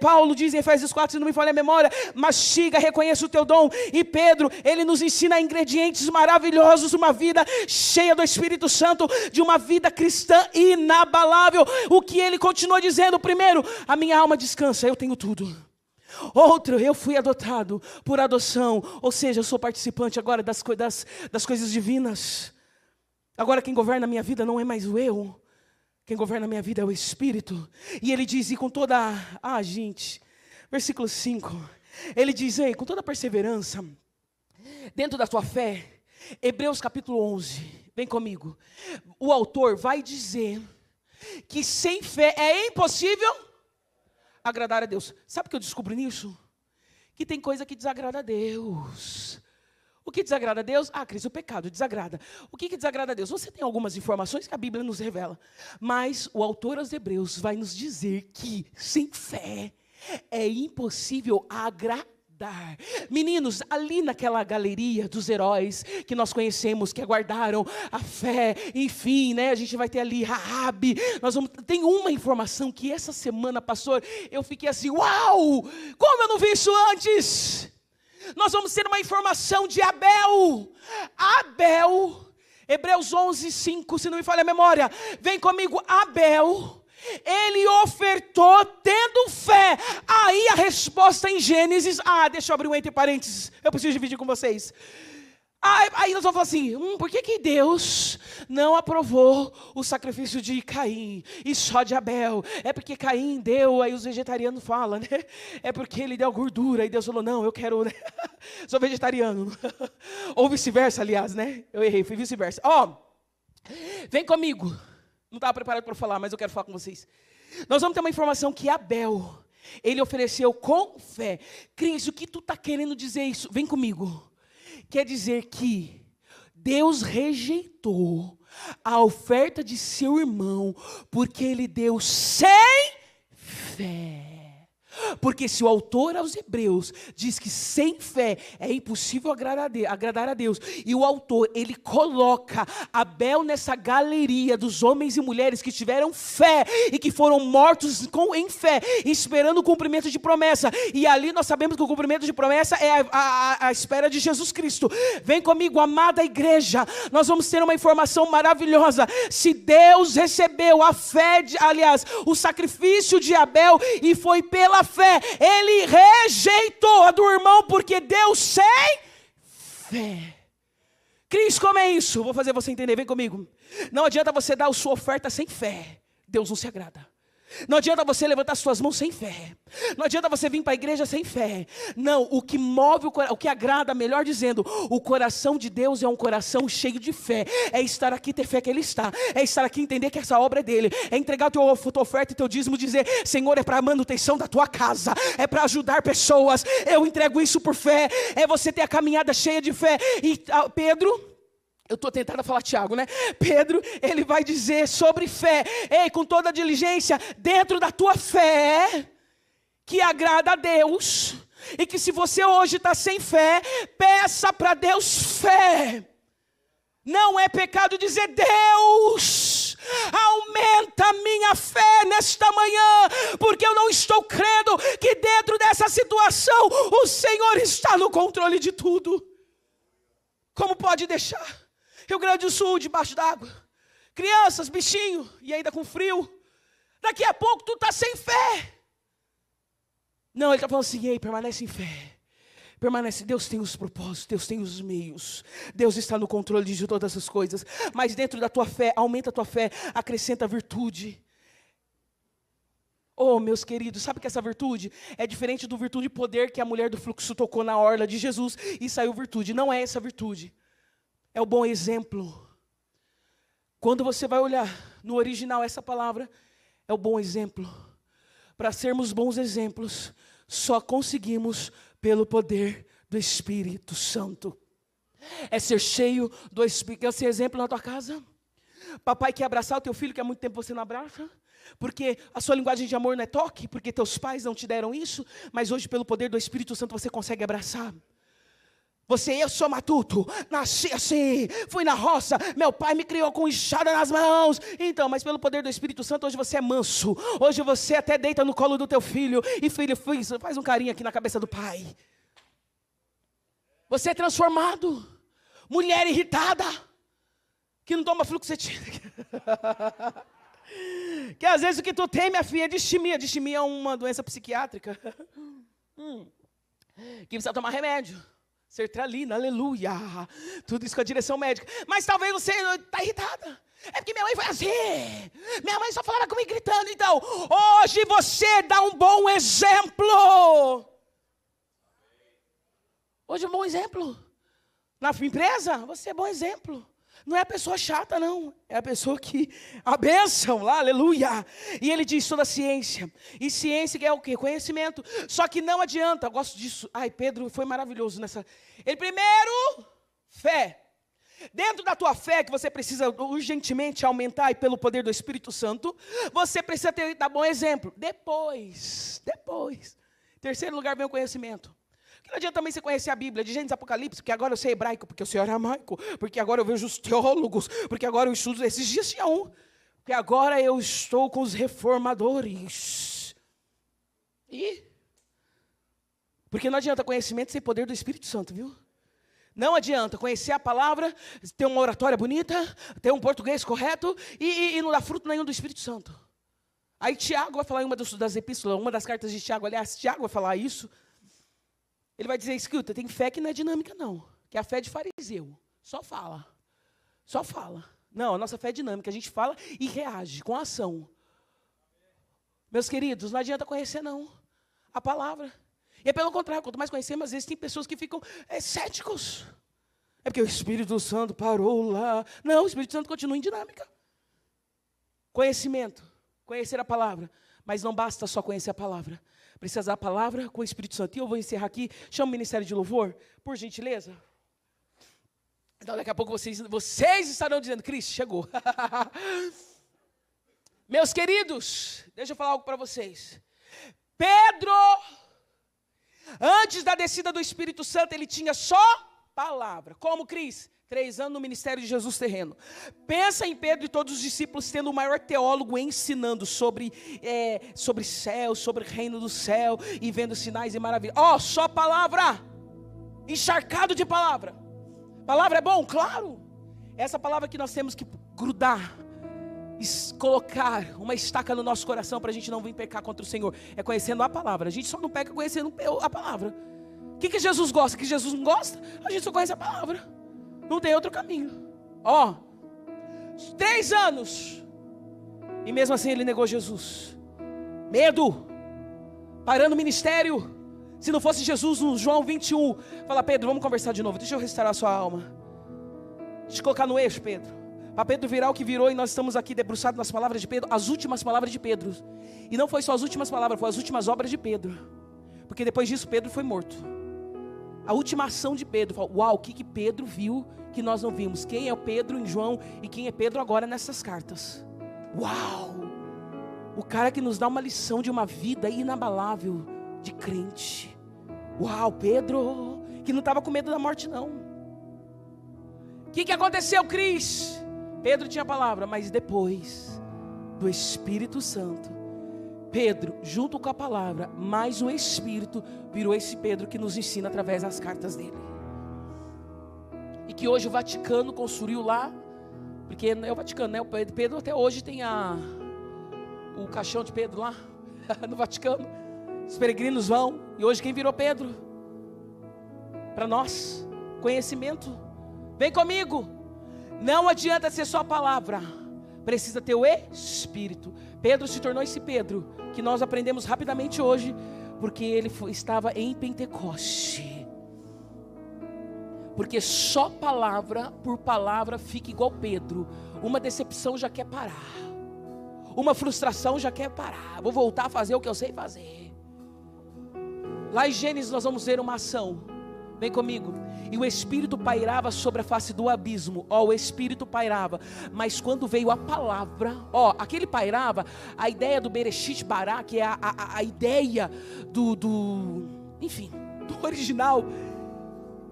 Paulo diz em Efésios 4, se não me falha a memória, mastiga, reconheça o teu dom. E Pedro, ele nos ensina ingredientes maravilhosos, uma vida cheia do Espírito Santo, de uma vida cristã inabalável. O que ele continua dizendo? Primeiro, a minha alma descansa, eu tenho tudo. Outro, eu fui adotado por adoção, ou seja, eu sou participante agora das coisas divinas. Agora quem governa a minha vida não é mais o eu, quem governa a minha vida é o Espírito. E ele diz, e com toda, versículo 5, ele diz, com toda perseverança, dentro da tua fé, Hebreus capítulo 11, vem comigo, o autor vai dizer que sem fé é impossível agradar a Deus. Sabe o que eu descubro nisso? Que tem coisa que desagrada a Deus. O que desagrada a Deus? Cris, o pecado desagrada. O que desagrada a Deus? Você tem algumas informações que a Bíblia nos revela, mas o autor aos Hebreus vai nos dizer que sem fé é impossível agradar. Meninos, ali naquela galeria dos heróis que nós conhecemos, que aguardaram a fé, enfim, né? A gente vai ter ali Raabe. Tem uma informação que essa semana, pastor, eu fiquei assim, uau! Como eu não vi isso antes? Nós vamos ter uma informação de Abel. Abel, Hebreus 11, 5, se não me falha a memória. Vem comigo, Abel. Ele ofertou tendo fé. Aí a resposta em Gênesis. Deixa eu abrir um entre parênteses. Eu preciso dividir com vocês. Aí nós vamos falar assim, por que Deus não aprovou o sacrifício de Caim e só de Abel? É porque Caim deu, aí os vegetarianos falam, né? É porque ele deu gordura, e Deus falou, não, eu quero, né? Sou vegetariano. Ou vice-versa, aliás, né? Eu errei, foi vice-versa. Vem comigo. Não estava preparado para falar, mas eu quero falar com vocês. Nós vamos ter uma informação que Abel, ele ofereceu com fé. Cris, o que tu está querendo dizer isso? Vem comigo. Quer dizer que Deus rejeitou a oferta de seu irmão, porque ele deu sem fé. Porque se o autor aos Hebreus diz que sem fé é impossível agradar a Deus, e o autor, ele coloca Abel nessa galeria dos homens e mulheres que tiveram fé e que foram mortos em fé, esperando o cumprimento de promessa, e ali nós sabemos que o cumprimento de promessa é a espera de Jesus Cristo. Vem comigo, amada igreja, nós vamos ter uma informação maravilhosa. Se Deus recebeu a fé, o sacrifício de Abel, e foi pela fé, ele rejeitou a do irmão porque deu sem fé. Cris, como é isso? Vou fazer você entender, vem comigo. Não adianta você dar a sua oferta sem fé, Deus não se agrada. Não adianta você levantar suas mãos sem fé. Não adianta você vir para a igreja sem fé. Não, o que move o que agrada, melhor dizendo, o coração de Deus é um coração cheio de fé. É estar aqui, ter fé que Ele está. É estar aqui, entender que essa obra é dele. É entregar a tua oferta e teu dízimo, dizer, Senhor, é para a manutenção da tua casa, é para ajudar pessoas. Eu entrego isso por fé. É você ter a caminhada cheia de fé. E Pedro... Eu estou tentando falar Tiago, né? Pedro, ele vai dizer sobre fé. Ei, com toda a diligência, dentro da tua fé, que agrada a Deus. E que se você hoje está sem fé, peça para Deus fé. Não é pecado dizer, Deus, aumenta a minha fé nesta manhã, porque eu não estou crendo que dentro dessa situação, o Senhor está no controle de tudo. Como pode deixar Rio Grande do Sul debaixo d'água, crianças, bichinho, e ainda com frio, daqui a pouco tu está sem fé. Não, ele está falando assim, ei, permanece em fé, permanece, Deus tem os propósitos, Deus tem os meios, Deus está no controle de todas essas coisas, mas dentro da tua fé, aumenta a tua fé, acrescenta a virtude. Oh, meus queridos, sabe que essa virtude é diferente do virtude de poder que a mulher do fluxo tocou na orla de Jesus e saiu virtude, não é essa virtude. É o bom exemplo. Quando você vai olhar no original essa palavra, é o bom exemplo. Para sermos bons exemplos, só conseguimos pelo poder do Espírito Santo. É ser cheio do Espírito. Quer ser exemplo na tua casa? Papai quer abraçar o teu filho que há muito tempo você não abraça? Porque a sua linguagem de amor não é toque, porque teus pais não te deram isso, mas hoje pelo poder do Espírito Santo você consegue abraçar. Eu sou matuto, nasci assim, fui na roça, meu pai me criou com enxada nas mãos. Então, mas pelo poder do Espírito Santo, hoje você é manso. Hoje você até deita no colo do teu filho. E filho, faz um carinho aqui na cabeça do pai. Você é transformado. Mulher irritada, que não toma fluoxetina. Que às vezes o que tu tem, minha filha, é distimia. Distimia é uma doença psiquiátrica. Que precisa tomar remédio. Sertralina, aleluia. Tudo isso com a direção médica. Mas talvez você está irritada. É porque minha mãe foi assim. Minha mãe só falava comigo gritando. Então, hoje você dá um bom exemplo. Hoje é um bom exemplo. Na empresa, você é bom exemplo. Não é a pessoa chata, não. É a pessoa que... A bênção lá, aleluia. E ele diz toda a ciência. E ciência que é o quê? Conhecimento. Só que não adianta. Eu gosto disso. Ai, Pedro foi maravilhoso nessa... Ele primeiro, fé. Dentro da tua fé, que você precisa urgentemente aumentar, e pelo poder do Espírito Santo, você precisa dar bom exemplo. Depois. Terceiro lugar vem o conhecimento. Não adianta também você conhecer a Bíblia, de Gênesis, Apocalipse, porque agora eu sei hebraico, porque eu sei aramaico, porque agora eu vejo os teólogos, porque agora eu estudo, esses dias tinha um, porque agora eu estou com os reformadores. Porque não adianta conhecimento sem poder do Espírito Santo, viu? Não adianta conhecer a palavra, ter uma oratória bonita, ter um português correto, e não dar fruto nenhum do Espírito Santo. Aí Tiago vai falar em uma das epístolas, uma das cartas de Tiago, aliás, Tiago vai falar isso. Ele vai dizer, escuta, tem fé que não é dinâmica não, que é a fé de fariseu, só fala. Não, a nossa fé é dinâmica, a gente fala e reage com ação. Meus queridos, não adianta conhecer não, a palavra. E é pelo contrário, quanto mais conhecemos, às vezes tem pessoas que ficam céticos. É porque o Espírito Santo parou lá. Não, o Espírito Santo continua em dinâmica. Conhecimento, conhecer a palavra, mas não basta só conhecer a palavra. Precisa da palavra com o Espírito Santo. E eu vou encerrar aqui. Chama o Ministério de Louvor, por gentileza. Então, daqui a pouco vocês estarão dizendo, Cris, chegou. Meus queridos, deixa eu falar algo para vocês. Pedro, antes da descida do Espírito Santo, ele tinha só palavra. Como, Cris? 3 anos no ministério de Jesus terreno. Pensa em Pedro e todos os discípulos tendo o maior teólogo ensinando sobre céu, sobre o reino do céu, e vendo sinais e maravilhas. Só palavra, encharcado de palavra. Palavra é bom? Claro. Essa palavra que nós temos que grudar, colocar uma estaca no nosso coração para a gente não vir pecar contra o Senhor, é conhecendo a palavra. A gente só não peca conhecendo a palavra. O que Jesus gosta? O que Jesus não gosta? A gente só conhece a palavra. Não tem outro caminho. 3 anos. E mesmo assim ele negou Jesus. Medo. Parando o ministério. Se não fosse Jesus, no João 21. Fala, Pedro, vamos conversar de novo. Deixa eu restaurar a sua alma. Deixa eu colocar no eixo, Pedro. Para Pedro virar o que virou. E nós estamos aqui debruçados nas palavras de Pedro. As últimas palavras de Pedro. E não foi só as últimas palavras, foi as últimas obras de Pedro. Porque depois disso Pedro foi morto. A última ação de Pedro. Uau, o que Pedro viu que nós não vimos? Quem é o Pedro em João e quem é Pedro agora nessas cartas? Uau! O cara que nos dá uma lição de uma vida inabalável de crente. Uau, Pedro, que não estava com medo da morte não. O que aconteceu, Cris? Pedro tinha a palavra, mas depois do Espírito Santo, Pedro, junto com a palavra, mais o Espírito, virou esse Pedro que nos ensina através das cartas dele. E que hoje o Vaticano construiu lá, porque é o Vaticano, né? O Pedro até hoje tem o caixão de Pedro lá, no Vaticano. Os peregrinos vão, e hoje quem virou Pedro? Para nós, conhecimento. Vem comigo. Não adianta ser só a palavra, precisa ter o Espírito. Pedro se tornou esse Pedro que nós aprendemos rapidamente hoje, porque ele estava em Pentecoste. Porque só palavra por palavra fica igual Pedro. Uma decepção já quer parar, uma frustração já quer parar. Vou voltar a fazer o que eu sei fazer. Lá em Gênesis nós vamos ver uma ação. Vem comigo. E o Espírito pairava sobre a face do abismo. O Espírito pairava. Mas quando veio a palavra, aquele pairava, a ideia do Bereshit Bará, que é a ideia do original,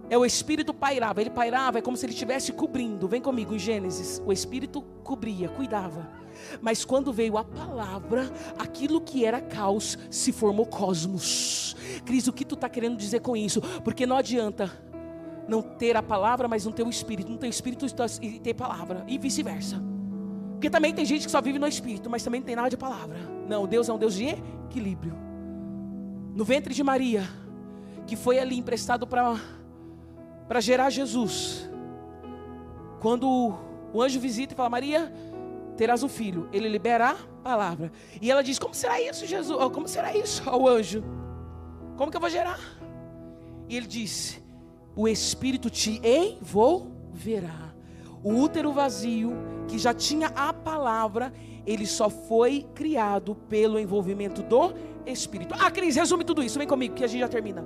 É o Espírito pairava. Ele pairava, é como se ele estivesse cobrindo. Vem comigo em Gênesis. O Espírito cobria, cuidava. Mas quando veio a palavra, aquilo que era caos se formou cosmos. Cris, o que tu está querendo dizer com isso? Porque não adianta não ter a palavra, mas não ter o Espírito. Não ter o Espírito e ter palavra. E vice-versa. Porque também tem gente que só vive no Espírito, mas também não tem nada de palavra. Não, Deus é um Deus de equilíbrio. No ventre de Maria, que foi ali emprestado para gerar Jesus. Quando o anjo visita e fala: Maria, terás um filho. Ele libera a palavra. E ela diz: como será isso, Jesus? Como será isso ao anjo? Como que eu vou gerar? E ele disse: o Espírito te envolverá. O útero vazio, que já tinha a palavra, ele só foi criado pelo envolvimento do Espírito. Cris, resume tudo isso, vem comigo que a gente já termina.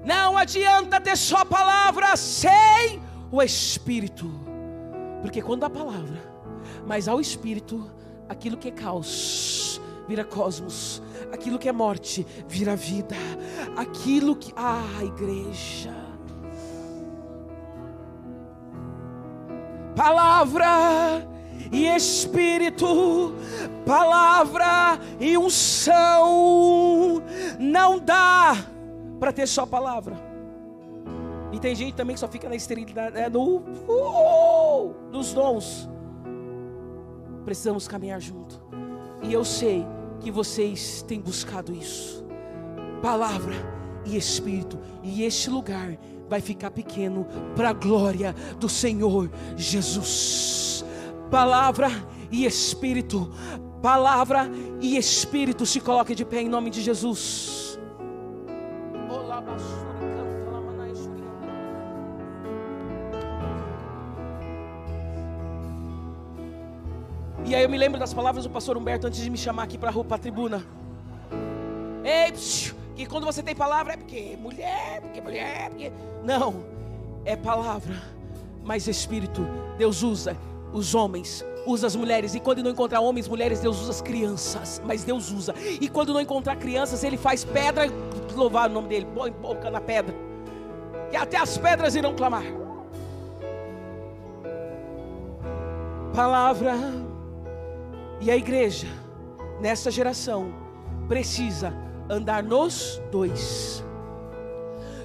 Não adianta ter só a palavra sem o Espírito. Porque quando há palavra, mas ao Espírito, aquilo que é caos vira cosmos, aquilo que é morte vira vida, aquilo que... igreja, palavra e Espírito, palavra e unção. Não dá para ter só palavra. E tem gente também que só fica na esterilidade, nos dons. Precisamos caminhar junto. E eu sei que vocês têm buscado isso. Palavra e Espírito. E este lugar vai ficar pequeno para a glória do Senhor Jesus. Palavra e Espírito. Palavra e Espírito. Se coloque de pé em nome de Jesus. E aí eu me lembro das palavras do pastor Humberto antes de me chamar aqui para a tribuna. Ei, que quando você tem palavra é porque mulher. Não, é palavra, mas Espírito. Deus usa os homens, usa as mulheres. E quando não encontrar homens, mulheres, Deus usa as crianças. Mas Deus usa. E quando não encontrar crianças, Ele faz pedra, louvar o nome dele, põe boca na pedra, que até as pedras irão clamar. Palavra. E a igreja, nessa geração, precisa andar nos dois.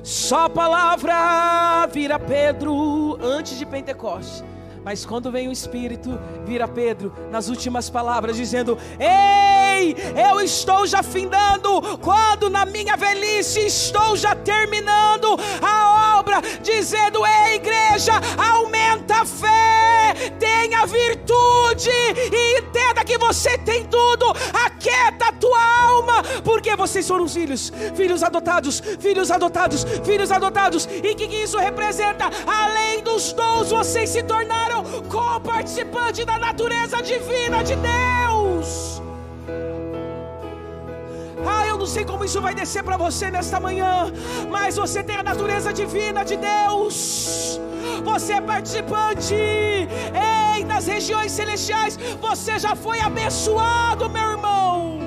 Só a palavra vira Pedro antes de Pentecostes. Mas quando vem o Espírito, vira Pedro nas últimas palavras, dizendo: ei, eu estou já findando, quando na minha velhice estou já terminando a obra, dizendo: ei, igreja, aumenta a fé, tenha virtude, e entenda que você tem tudo, aquieta a tua alma, porque vocês foram os filhos adotados, filhos adotados, filhos adotados. E o que isso representa? Além dos dons, vocês se tornaram co-participante da natureza divina de Deus. Eu não sei como isso vai descer para você nesta manhã, mas você tem a natureza divina de Deus. Você é participante. Ei, nas regiões celestiais, você já foi abençoado, meu irmão.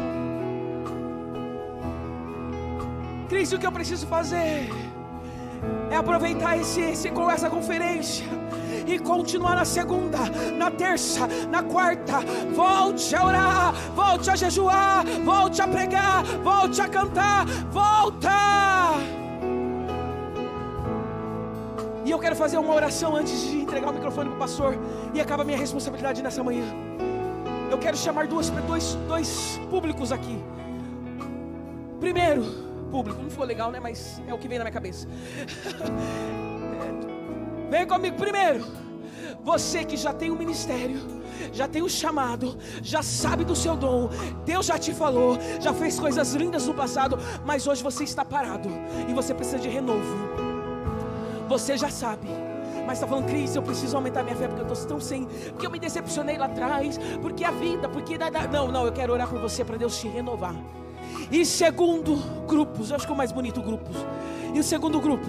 Cristo, o que eu preciso fazer é aproveitar essa conferência e continuar na segunda, na terça, na quarta. Volte a orar, volte a jejuar, volte a pregar, volte a cantar, volta. E eu quero fazer uma oração antes de entregar o microfone para o pastor, e acaba a minha responsabilidade nessa manhã. Eu quero chamar dois públicos aqui. Primeiro público, não ficou legal, né? Mas é o que vem na minha cabeça. Vem comigo. Primeiro, você que já tem um ministério, já tem um chamado, já sabe do seu dom, Deus já te falou, já fez coisas lindas no passado, mas hoje você está parado e você precisa de renovo. Você já sabe, mas está falando: Cris, eu preciso aumentar minha fé, porque eu estou tão sem, porque eu me decepcionei lá atrás, porque a vida, porque... Não, eu quero orar por você para Deus te renovar. E segundo, grupos, eu acho que é o mais bonito, grupos. E o segundo grupo,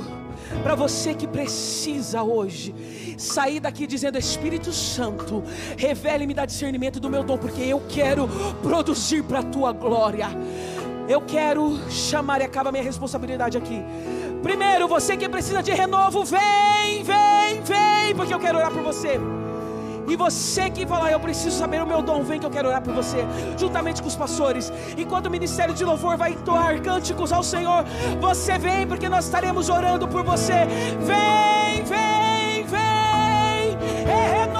para você que precisa hoje sair daqui dizendo: Espírito Santo, revele-me, dá discernimento do meu dom, porque eu quero produzir para a tua glória. Eu quero chamar, e acaba a minha responsabilidade aqui, Primeiro, você que precisa de renovo, vem, porque eu quero orar por você. E você que fala, eu preciso saber o meu dom, vem que eu quero orar por você, juntamente com os pastores. Enquanto o ministério de louvor vai entoar cânticos ao Senhor, você vem, porque nós estaremos orando por você. Vem, é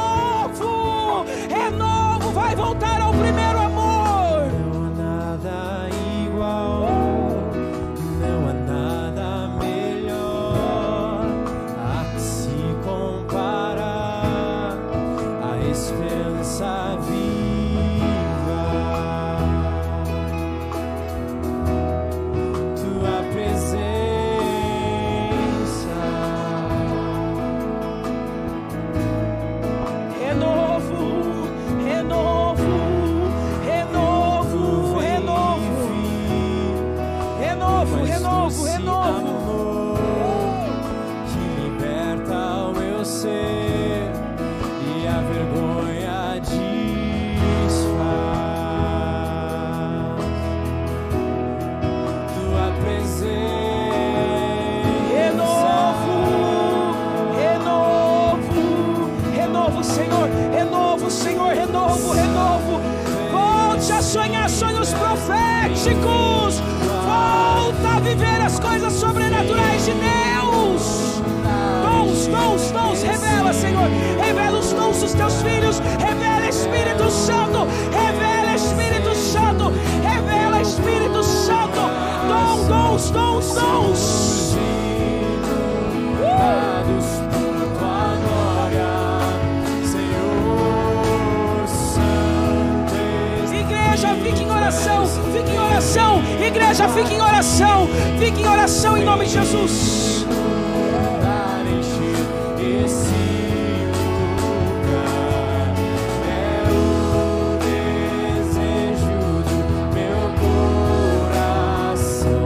renovo, vai voltar ao primeiro amor. Não há nada igual, não há nada melhor a que se compara a esperança viva. Tua presença, renovo, que liberta o meu ser e a vergonha desfaz. Tua presença, renovo, Senhor, renovo. Volte a sonhar sonhos proféticos. Volta a viver as coisas sobrenaturais de Deus. Dons, revela, Senhor. Revela os dons dos teus filhos. Revela, Espírito Santo. Revela, Espírito Santo. Revela, Espírito Santo. Dons. Igreja, fique em oração em nome de Jesus. esse lugar é o desejo do meu coração,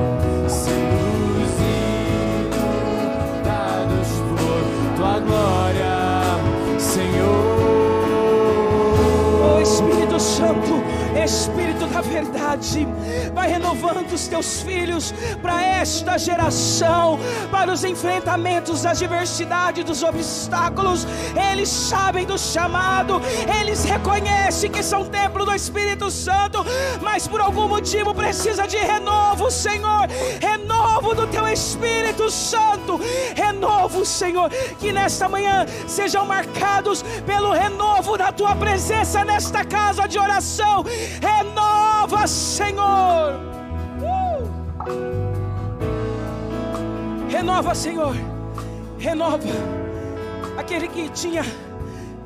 sermos inundados por tua glória, Senhor. Oh Espírito Santo, Espírito da verdade, vai renovando os teus filhos para esta geração, para os enfrentamentos das adversidades, dos obstáculos. Eles sabem do chamado, eles reconhecem que são templo do Espírito Santo, mas por algum motivo precisa de renovo, Senhor. Renovo do teu Espírito Santo, renovo, Senhor, que nesta manhã sejam marcados pelo renovo da tua presença nesta casa de oração. Renova, Senhor. Renova, Senhor. Renova. Aquele que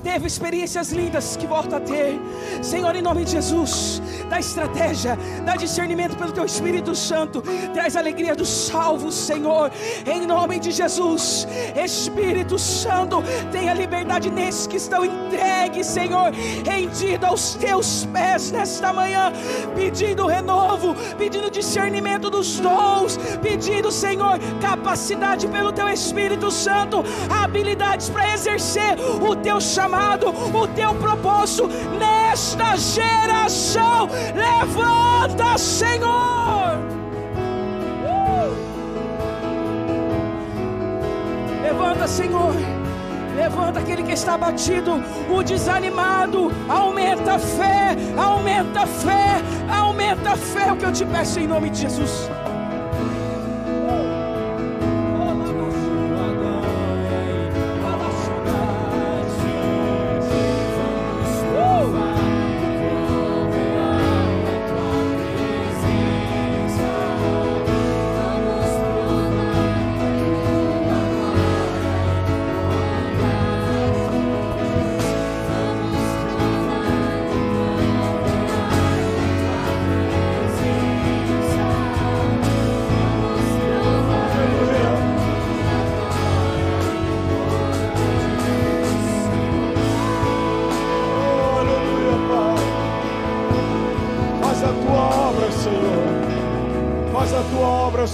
teve experiências lindas, que volta a ter, Senhor, em nome de Jesus. Dá estratégia, dá discernimento pelo teu Espírito Santo. Traz alegria dos salvos, Senhor, em nome de Jesus. Espírito Santo, tenha liberdade nesses que estão entregues, Senhor, rendido aos teus pés nesta manhã, pedindo renovo, pedindo discernimento dos dons, pedindo, Senhor, capacidade pelo teu Espírito Santo, habilidades para exercer o teu chamado, o teu propósito nesta geração. Levanta, Senhor. Levanta, Senhor. Levanta aquele que está abatido, o desanimado. Aumenta a fé, aumenta a fé, aumenta a fé. É o que eu te peço em nome de Jesus.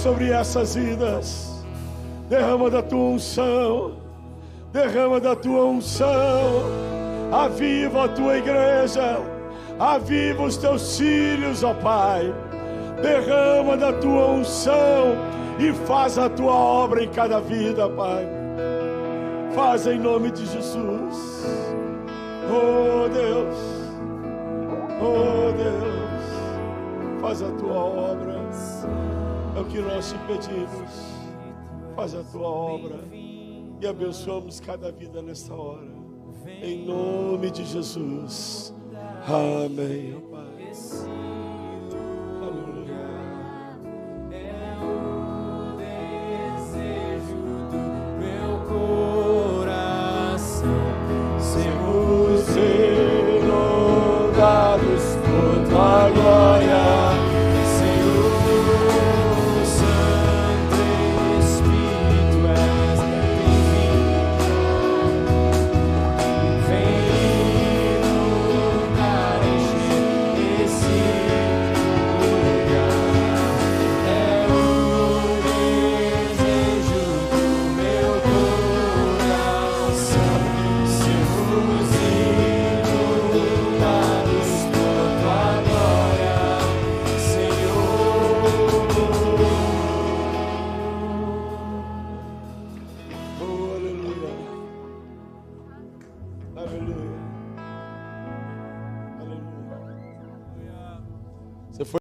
Sobre essas vidas, derrama da tua unção, derrama da tua unção, aviva a tua igreja, aviva os teus filhos, ó Pai, derrama da tua unção e faz a tua obra em cada vida, Pai. Faz em nome de Jesus. Oh Deus, oh Deus, faz a tua obra. É o que nós te pedimos. Faz a tua obra e abençoamos cada vida nesta hora. Em nome de Jesus. Amém.